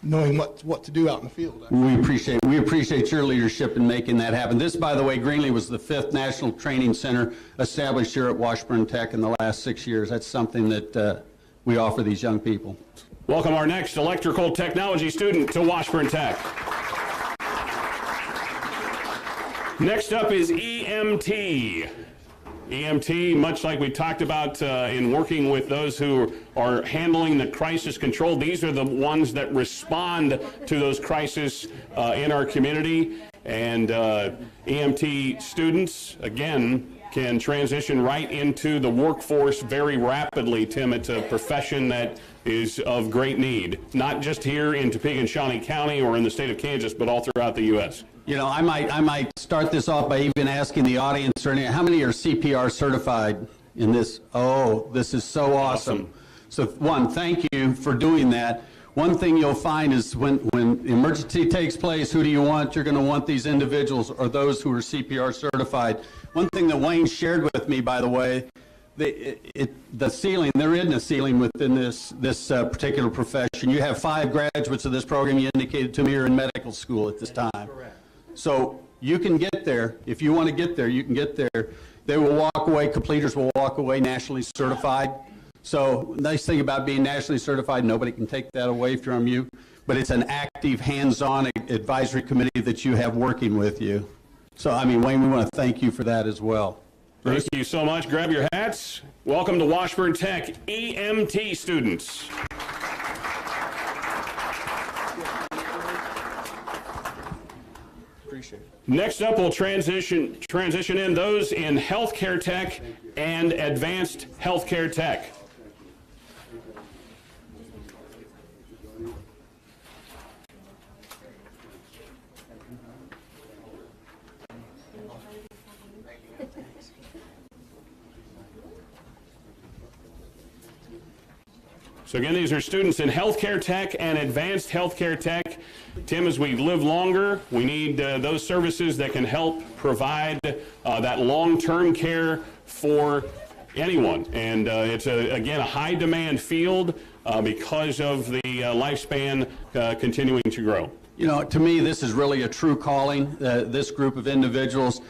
knowing what to do out in the field. We appreciate your leadership in making that happen. This, by the way, Greenlee was the 5th National Training Center established here at Washburn Tech in the last 6 years. That's something that we offer these young people. Welcome our next electrical technology student to Washburn Tech. Next up is EMT. EMT, much like we talked about in working with those who are handling the crisis control, these are the ones that respond to those crises in our community. And EMT students, again, can transition right into the workforce very rapidly. Tim, it's a profession that is of great need, not just here in Topeka and Shawnee County or in the state of Kansas, but all throughout the U.S. You know, I might start this off by even asking the audience, how many are CPR certified in this? Oh, this is so awesome. So one, thank you for doing that. One thing you'll find is when emergency takes place, who do you want? You're going to want these individuals or those who are CPR certified. One thing that Wayne shared with me, by the way, the ceiling, there isn't a ceiling within this particular profession. You have 5 graduates of this program. You indicated to me you're in medical school at this time. Correct. So you can get there. If you want to get there, you can get there. They will walk away, completers will walk away nationally certified. So nice thing about being nationally certified, nobody can take that away from you, but it's an active, hands-on advisory committee that you have working with you. So, I mean, Wayne, we want to thank you for that as well. Thank you so much. Grab your hats. Welcome to Washburn Tech EMT students. Appreciate it. Next up, we'll transition in those in healthcare tech and advanced healthcare tech. So again, these are students in healthcare tech and advanced healthcare tech. Tim, as we live longer, we need those services that can help provide that long-term care for anyone. And it's, again, a high-demand field because of the lifespan continuing to grow. You know, to me, this is really a true calling, this group of individuals.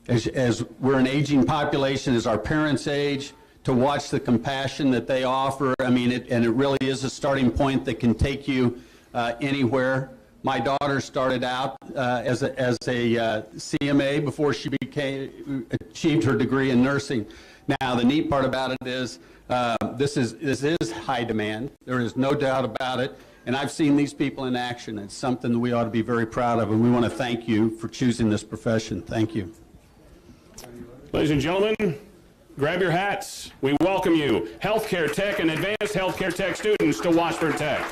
As we're an aging population, as our parents age, to watch the compassion that they offer. I mean, it really is a starting point that can take you anywhere. My daughter started out as a CMA before she achieved her degree in nursing. Now, the neat part about it is this is high demand. There is no doubt about it. And I've seen these people in action. It's something that we ought to be very proud of, and we want to thank you for choosing this profession. Thank you. Ladies and gentlemen, grab your hats. We welcome you, healthcare tech and advanced healthcare tech students, to Washburn Tech.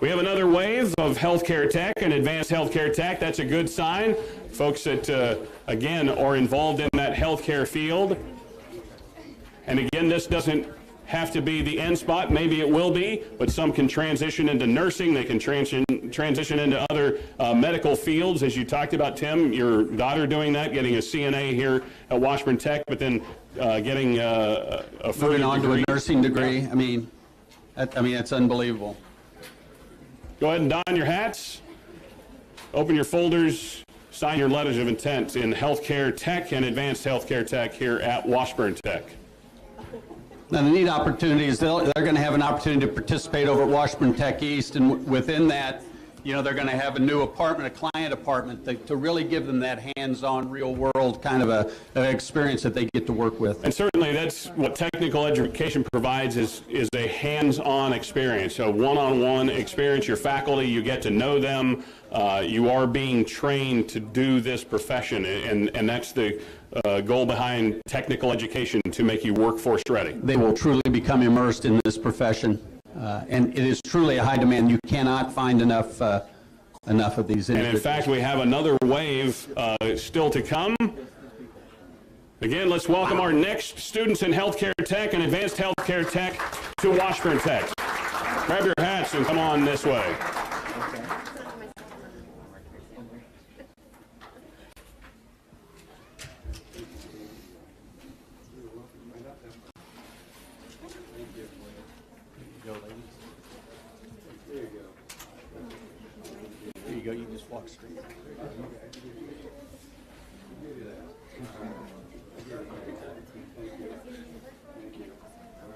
We have another wave of healthcare tech and advanced healthcare tech. That's a good sign. Folks that, again, are involved in that healthcare field. And again, this doesn't have to be the end spot. Maybe it will be, but some can transition into nursing. They can transition into other medical fields, as you talked about, Tim. Your daughter doing that, getting a CNA here at Washburn Tech, but then getting a further moving on degree. to a nursing degree. Yeah. I mean, it's unbelievable. Go ahead and don your hats. Open your folders. Sign your letters of intent in healthcare tech and advanced healthcare tech here at Washburn Tech. Now, the neat opportunity is they're going to have an opportunity to participate over at Washburn Tech East, and within that, you know, they're going to have a new apartment, a client apartment, to really give them that hands-on, real-world kind of an experience that they get to work with. And certainly that's what technical education provides is a hands-on experience, a one-on-one experience. Your faculty, you get to know them. You are being trained to do this profession, and that's the goal behind technical education, to make you workforce ready. They will truly become immersed in this profession, and it is truly a high demand. You cannot find enough of these individuals. And in fact, we have another wave still to come. Again, let's welcome our next students in healthcare tech and advanced healthcare tech to Washburn Tech. Grab your hats and come on this way. You just walk straight.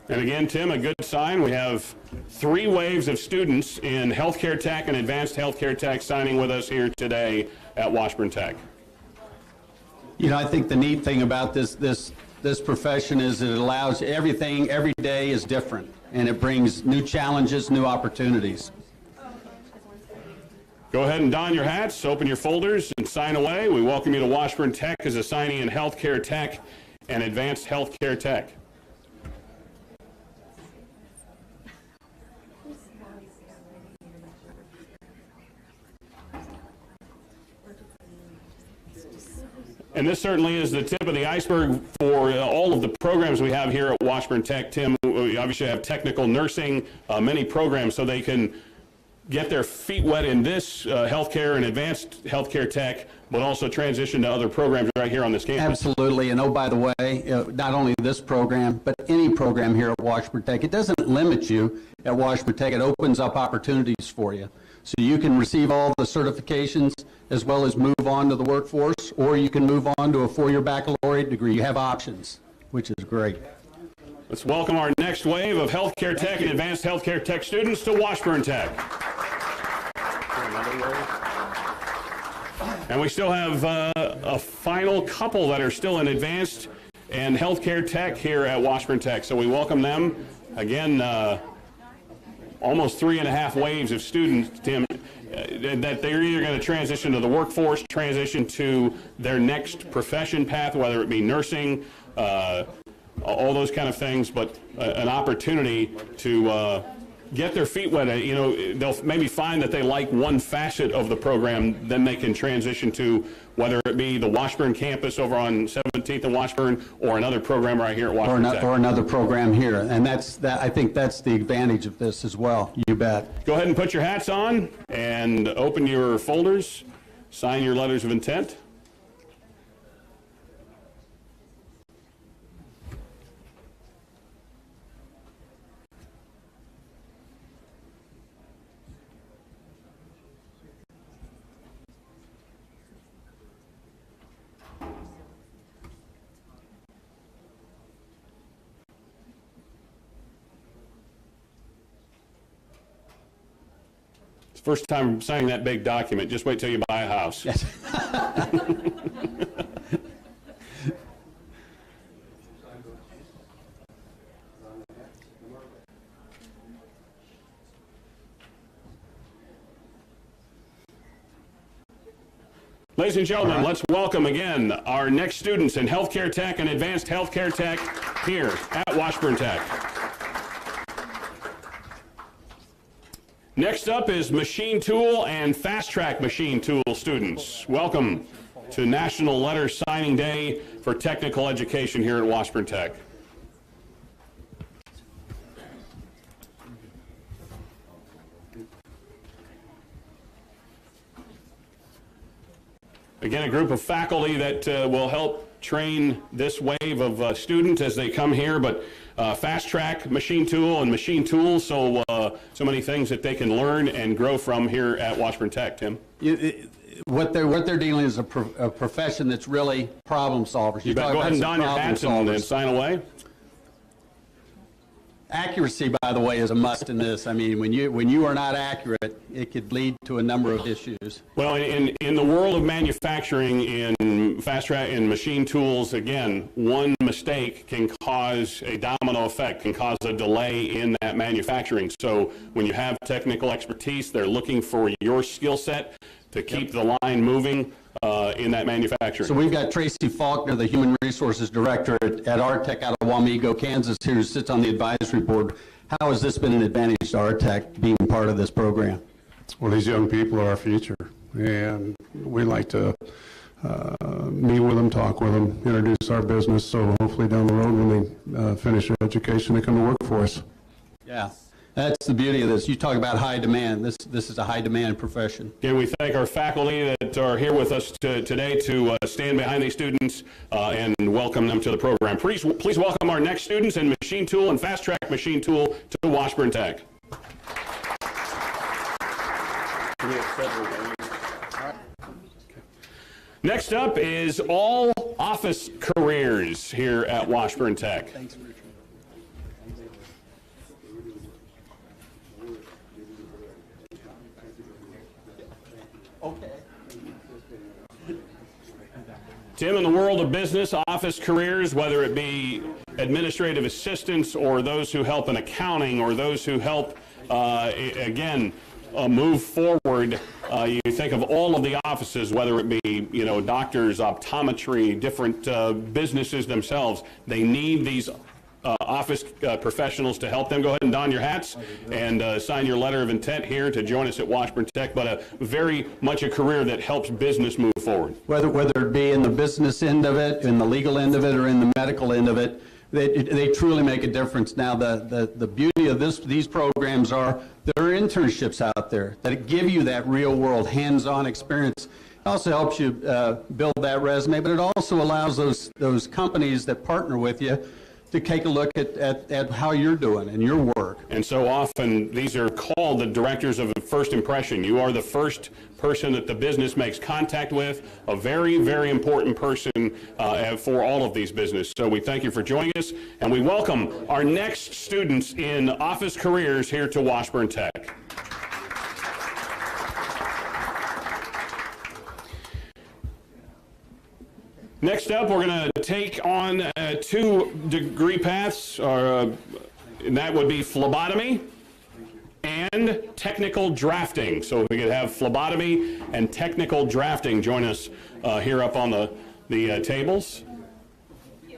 And again, Tim, a good sign. We have 3 waves of students in healthcare tech and advanced healthcare tech signing with us here today at Washburn Tech. You know, I think the neat thing about this profession is it allows everything, every day is different, and it brings new challenges, new opportunities. Go ahead and don your hats, open your folders, and sign away. We welcome you to Washburn Tech as a signee in Healthcare Tech and Advanced Healthcare Tech. And this certainly is the tip of the iceberg for all of the programs we have here at Washburn Tech. Tim, we obviously have technical nursing, many programs, so they can get their feet wet in this healthcare and advanced healthcare tech, but also transition to other programs right here on this campus. Absolutely, and oh, by the way, not only this program, but any program here at Washburn Tech, it doesn't limit you at Washburn Tech. It opens up opportunities for you. So you can receive all the certifications as well as move on to the workforce, or you can move on to a four-year baccalaureate degree. You have options, which is great. Let's welcome our next wave of healthcare tech and advanced healthcare tech students to Washburn Tech. And we still have a final couple that are still in advanced and healthcare tech here at Washburn Tech. So we welcome them. Again, almost 3.5 waves of students, Tim, that they're either going to transition to the workforce, transition to their next profession path, whether it be nursing, all those kind of things, but an opportunity to get their feet wet. You know, they'll maybe find that they like one facet of the program, then they can transition to whether it be the Washburn campus over on 17th and Washburn, or another program right here at Washburn Tech. Or another program here, and I think that's the advantage of this as well. You bet. Go ahead and put your hats on and open your folders, sign your letters of intent. First time signing that big document. Just wait till you buy a house. Yes. Ladies and gentlemen, let's welcome again our next students in healthcare tech and advanced healthcare tech here at Washburn Tech. Next up is machine tool and fast track machine tool students. Welcome to National Letter Signing Day for Technical Education here at Washburn Tech. Again, a group of faculty that will help train this wave of students as they come here, but fast track machine tool and machine tools, so many things that they can learn and grow from here at Washburn Tech. Tim? What they're dealing is a profession that's really problem solvers. You better go ahead and don your hats and sign away. Accuracy, by the way, is a must in this. I mean, when you are not accurate, it could lead to a number of issues. Well, in the world of manufacturing, in fast track and machine tools, again, one mistake can cause a domino effect, can cause a delay in that manufacturing. So when you have technical expertise, they're looking for your skill set to keep the line moving in that manufacturing. So we've got Tracy Faulkner, the Human Resources Director at Our Tech out of Wamego, Kansas, here, who sits on the advisory board. How has this been an advantage to Our Tech being part of this program? Well, these young people are our future, and we like to meet with them, talk with them, introduce our business, so hopefully down the road when they finish their education, they come to work for us. Yeah. That's the beauty of this. You talk about high demand. This is a high demand profession. Again, we thank our faculty that are here with us today to stand behind these students and welcome them to the program. Please welcome our next students in machine tool and fast track machine tool to Washburn Tech. Next up is all office careers here at Washburn Tech. Thanks, Richard. Okay. Tim, in the world of business, office careers, whether it be administrative assistants or those who help in accounting or those who help, move forward, you think of all of the offices, whether it be, doctors, optometry, different businesses themselves, they need these office professionals to help them. Go ahead and don your hats and sign your letter of intent here to join us at Washburn Tech, but very much a career that helps business move forward. Whether it be in the business end of it, in the legal end of it, or in the medical end of it, they truly make a difference. Now, the beauty of these programs are there are internships out there that give you that real-world hands-on experience. It also helps you build that resume, but it also allows those companies that partner with you to take a look at how you're doing and your work. And so often these are called the directors of first impression. You are the first person that the business makes contact with, a very, very important person for all of these businesses. So we thank you for joining us, and we welcome our next students in office careers here to Washburn Tech. Next up, we're going to take on 2 degree paths, and that would be phlebotomy and technical drafting. So we could have phlebotomy and technical drafting join us here up on the tables. In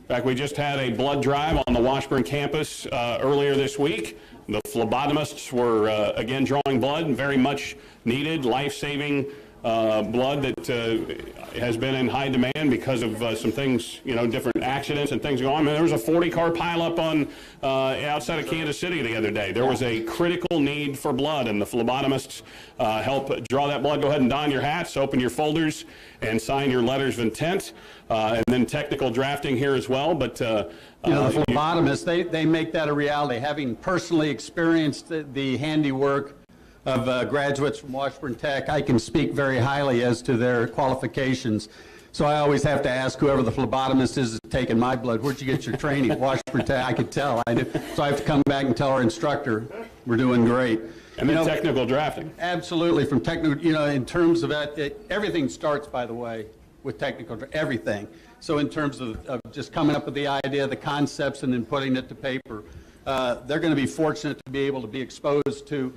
fact, we just had a blood drive on the Washburn campus earlier this week. The phlebotomists were again drawing blood, very much needed, life-saving blood that has been in high demand because of some things, different accidents and things going on. I mean, there was a 40-car pileup on outside of Kansas City the other day. There was a critical need for blood, and the phlebotomists help draw that blood. Go ahead and don your hats, open your folders, and sign your letters of intent. And then technical drafting here as well. But the phlebotomists, they make that a reality. Having personally experienced the handiwork of graduates from Washburn Tech, I can speak very highly as to their qualifications. So I always have to ask whoever the phlebotomist is taking my blood, where'd you get your training? Washburn Tech, I could tell. I did. So I have to come back and tell our instructor, we're doing great. And then technical drafting. Absolutely. From technical, in terms of that, everything starts, by the way, with technical, everything. So in terms of just coming up with the idea, the concepts, and then putting it to paper, they're going to be fortunate to be able to be exposed to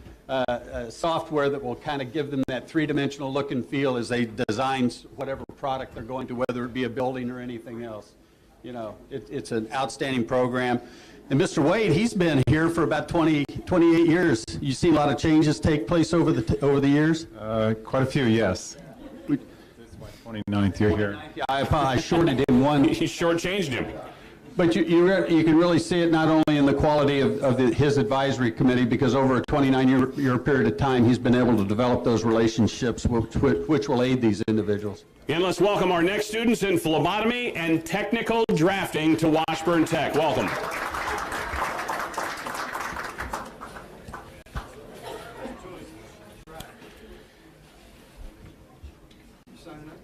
software that will kind of give them that three-dimensional look and feel as they design whatever product they're going to, whether it be a building or anything else. It's an outstanding program. And Mr. Wade, he's been here for about 28 years. You see a lot of changes take place over the years? Quite a few, yes. This is my 29th year here. I shorted him one. He shortchanged him. But you can really see it not only in the quality of his advisory committee, because over a 29-year period of time, he's been able to develop those relationships which will aid these individuals. And let's welcome our next students in phlebotomy and technical drafting to Washburn Tech. Welcome.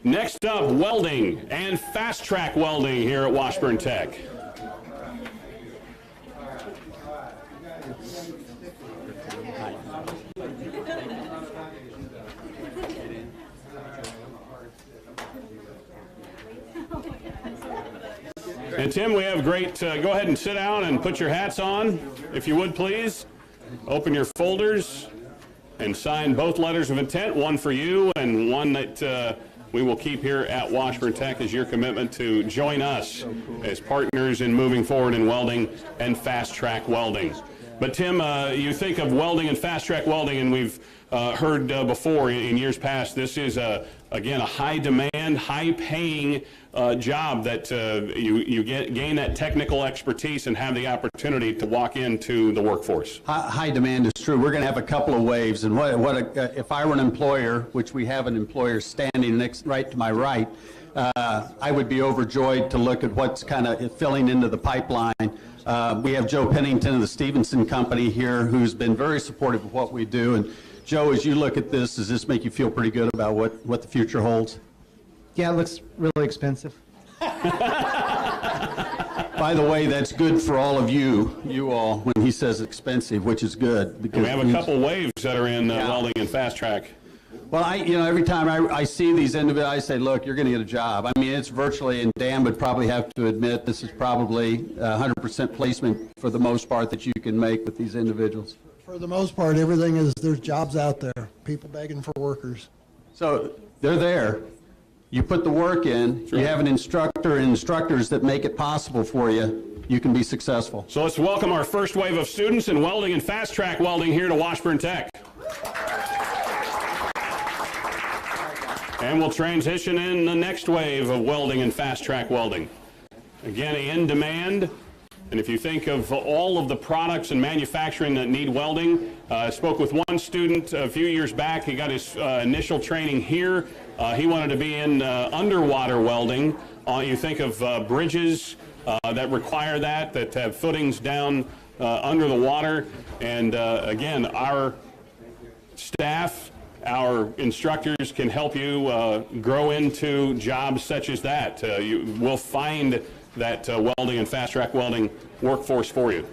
Next up, welding and fast-track welding here at Washburn Tech. And Tim, we have great, go ahead and sit down and put your hats on, if you would please. Open your folders and sign both letters of intent, one for you and one that we will keep here at Washburn Tech as your commitment to join us as partners in moving forward in welding and fast-track welding. But Tim, you think of welding and fast-track welding, and we've heard before in years past, this is, again, a high-demand, high-paying job that you gain that technical expertise and have the opportunity to walk into the workforce. High demand is true. We're going to have a couple of waves, and if I were an employer, which we have an employer standing right to my right, I would be overjoyed to look at what's kind of filling into the pipeline. We have Joe Pennington of the Stevenson Company here, who's been very supportive of what we do. And Joe, as you look at this, does this make you feel pretty good about what the future holds? Yeah, it looks really expensive. By the way, that's good for all of you all, when he says expensive, which is good. Because we have a couple waves that are in welding and fast track. Well, every time I see these individuals, I say, look, you're going to get a job. I mean, it's virtually, and Dan would probably have to admit, this is probably 100% placement for the most part that you can make with these individuals. For the most part, everything is, there's jobs out there, people begging for workers. So they're there. You put the work in, you have an instructor and instructors that make it possible for you, you can be successful. So let's welcome our first wave of students in welding and fast track welding here to Washburn Tech. And we'll transition in the next wave of welding and fast track welding. Again, in demand. And if you think of all of the products and manufacturing that need welding, I spoke with one student a few years back. He got his initial training here. He wanted to be in underwater welding. You think of bridges that require that have footings down under the water. And again, our staff, our instructors can help you grow into jobs such as that. You will find that welding and fast track welding workforce for you.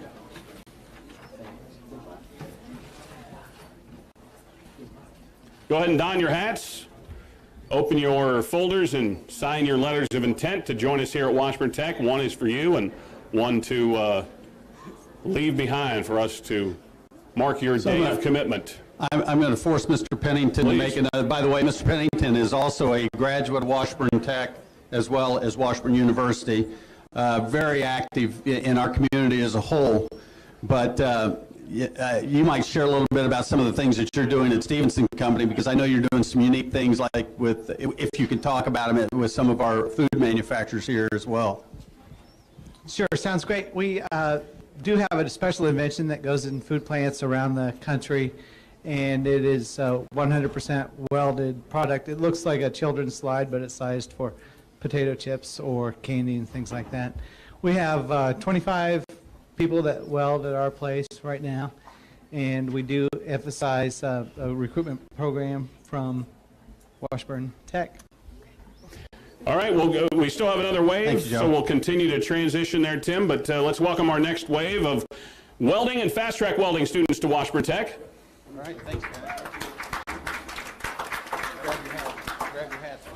Go ahead and don your hats, open your folders, and sign your letters of intent to join us here at Washburn Tech. One is for you and one to leave behind for us to mark your day of commitment. I'm going to force Mr. Pennington to make another. By the way, Mr. Pennington is also a graduate of Washburn Tech as well as Washburn University. Very active in our community as a whole. But you might share a little bit about some of the things that you're doing at Stevenson Company, because I know you're doing some unique things, like with, if you could talk about them, with some of our food manufacturers here as well. Sure, sounds great. We do have a special invention that goes in food plants around the country, and it is a 100% welded product. It looks like a children's slide, but it's sized for potato chips or candy and things like that. We have 25 people that weld at our place right now, and we do emphasize a recruitment program from Washburn Tech. All right, well, we still have another wave, so we'll continue to transition there, Tim, but let's welcome our next wave of welding and fast track welding students to Washburn Tech. All right, thanks, guys. Grab your hats.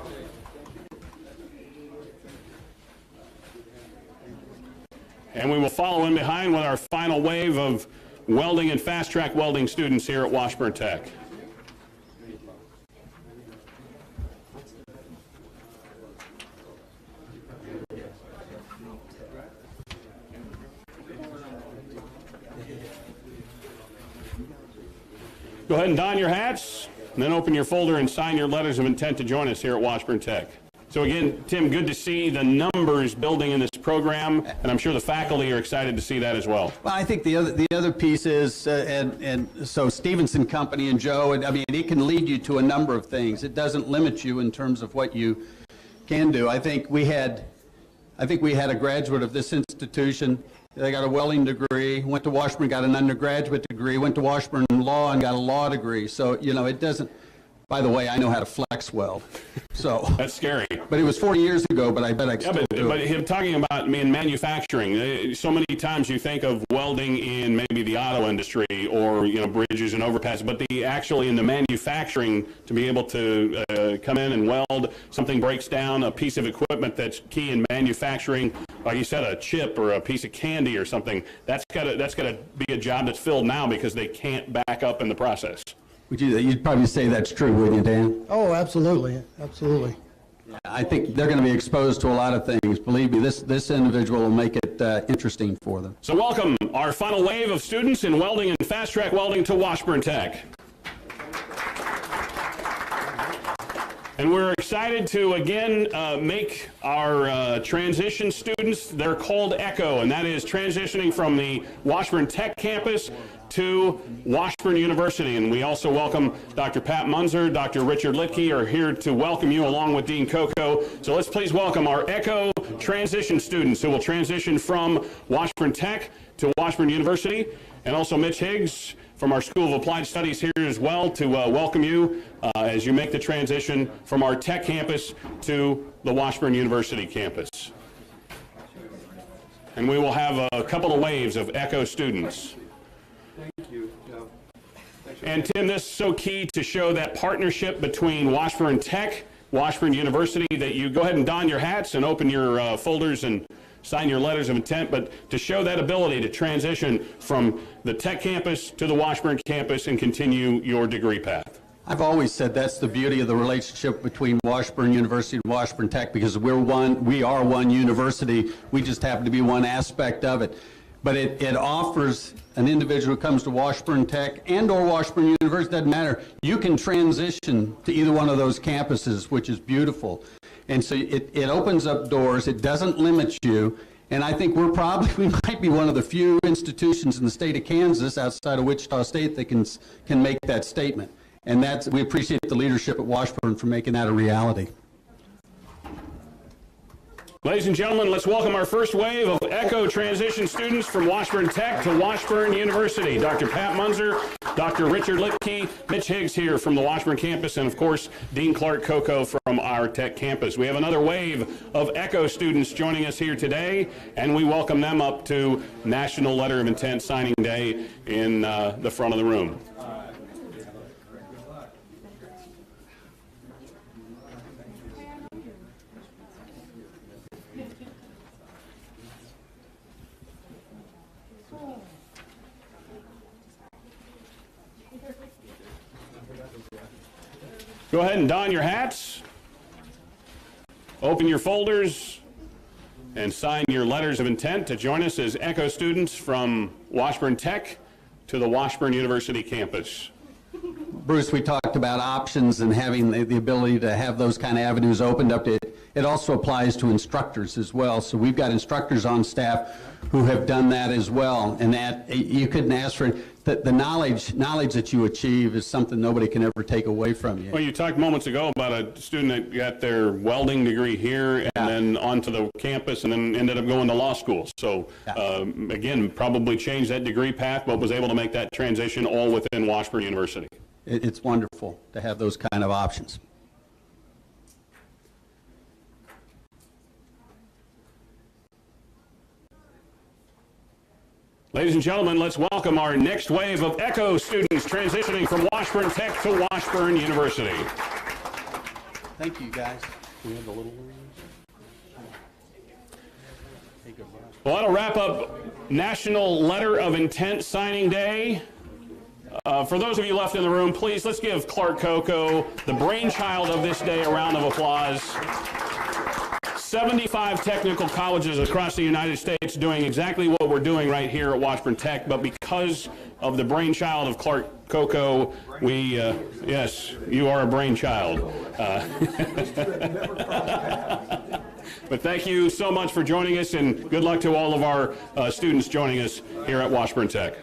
And we will follow in behind with our final wave of welding and fast track welding students here at Washburn Tech. Go ahead and don your hats, and then open your folder and sign your letters of intent to join us here at Washburn Tech. So again, Tim, good to see the numbers building in this program, and I'm sure the faculty are excited to see that as well. Well, I think the other piece is, and so Stevenson Company and Joe, I mean, it can lead you to a number of things. It doesn't limit you in terms of what you can do. I think we had a graduate of this institution. They got a welding degree, went to Washburn, got an undergraduate degree, went to Washburn Law and got a law degree. So, you know, it doesn't, by the way, I know how to flex weld. So that's scary. But it was 40 years ago, but I bet I can still do it. But him talking about in manufacturing, so many times you think of welding in maybe the auto industry or, you know, bridges and overpasses, but actually in the manufacturing, to be able to come in and weld, something breaks down, a piece of equipment that's key in manufacturing, like you said, a chip or a piece of candy or something, that's got to be a job that's filled now because they can't back up in the process. You'd probably say that's true, wouldn't you, Dan? Oh, absolutely, absolutely. I think they're going to be exposed to a lot of things. Believe me, this individual will make it interesting for them. So welcome our final wave of students in welding and fast track welding to Washburn Tech. And we're excited to, again, make our transition students, they're called ECHO, and that is transitioning from the Washburn Tech campus to Washburn University. And we also welcome Dr. Pat Munzer, Dr. Richard Litke are here to welcome you along with Dean Coco. So let's please welcome our ECHO transition students who will transition from Washburn Tech to Washburn University, and also Mitch Higgs from our School of Applied Studies here as well to welcome you as you make the transition from our Tech campus to the Washburn University campus. And we will have a couple of waves of ECHO students. Thank you, Joe. Thank And Tim, this is so key to show that partnership between Washburn Tech, Washburn University, that you go ahead and don your hats and open your folders and sign your letters of intent, but to show that ability to transition from the Tech campus to the Washburn campus and continue your degree path. I've always said that's the beauty of the relationship between Washburn University and Washburn Tech, because we are one university. We just happen to be one aspect of it. But it offers an individual who comes to Washburn Tech and or Washburn University, doesn't matter, you can transition to either one of those campuses, which is beautiful. And so it opens up doors, it doesn't limit you, and I think we might be one of the few institutions in the state of Kansas outside of Wichita State that can make that statement. And we appreciate the leadership at Washburn for making that a reality. Ladies and gentlemen, let's welcome our first wave of ECHO transition students from Washburn Tech to Washburn University. Dr. Pat Munzer, Dr. Richard Lipke, Mitch Higgs here from the Washburn campus, and of course, Dean Clark Coco from our Tech campus. We have another wave of ECHO students joining us here today, and we welcome them up to National Letter of Intent Signing Day in the front of the room. Go ahead and don your hats, open your folders, and sign your letters of intent to join us as ECHO students from Washburn Tech to the Washburn University campus. Bruce, we talked about options and having the ability to have those kind of avenues opened up. It also applies to instructors as well. So we've got instructors on staff who have done that as well. And that you couldn't ask for the knowledge that you achieve is something nobody can ever take away from you. Well, you talked moments ago about a student that got their welding degree here and then onto the campus and then ended up going to law school. So again, probably changed that degree path, but was able to make that transition all within Washburn University. It's wonderful to have those kind of options. Ladies and gentlemen, let's welcome our next wave of ECHO students transitioning from Washburn Tech to Washburn University. Thank you, guys. Well, that'll wrap up National Letter of Intent Signing Day. For those of you left in the room, please, let's give Clark Coco, the brainchild of this day, a round of applause. 75 technical colleges across the United States doing exactly what we're doing right here at Washburn Tech, but because of the brainchild of Clark Coco, yes, you are a brainchild. But thank you so much for joining us, and good luck to all of our students joining us here at Washburn Tech.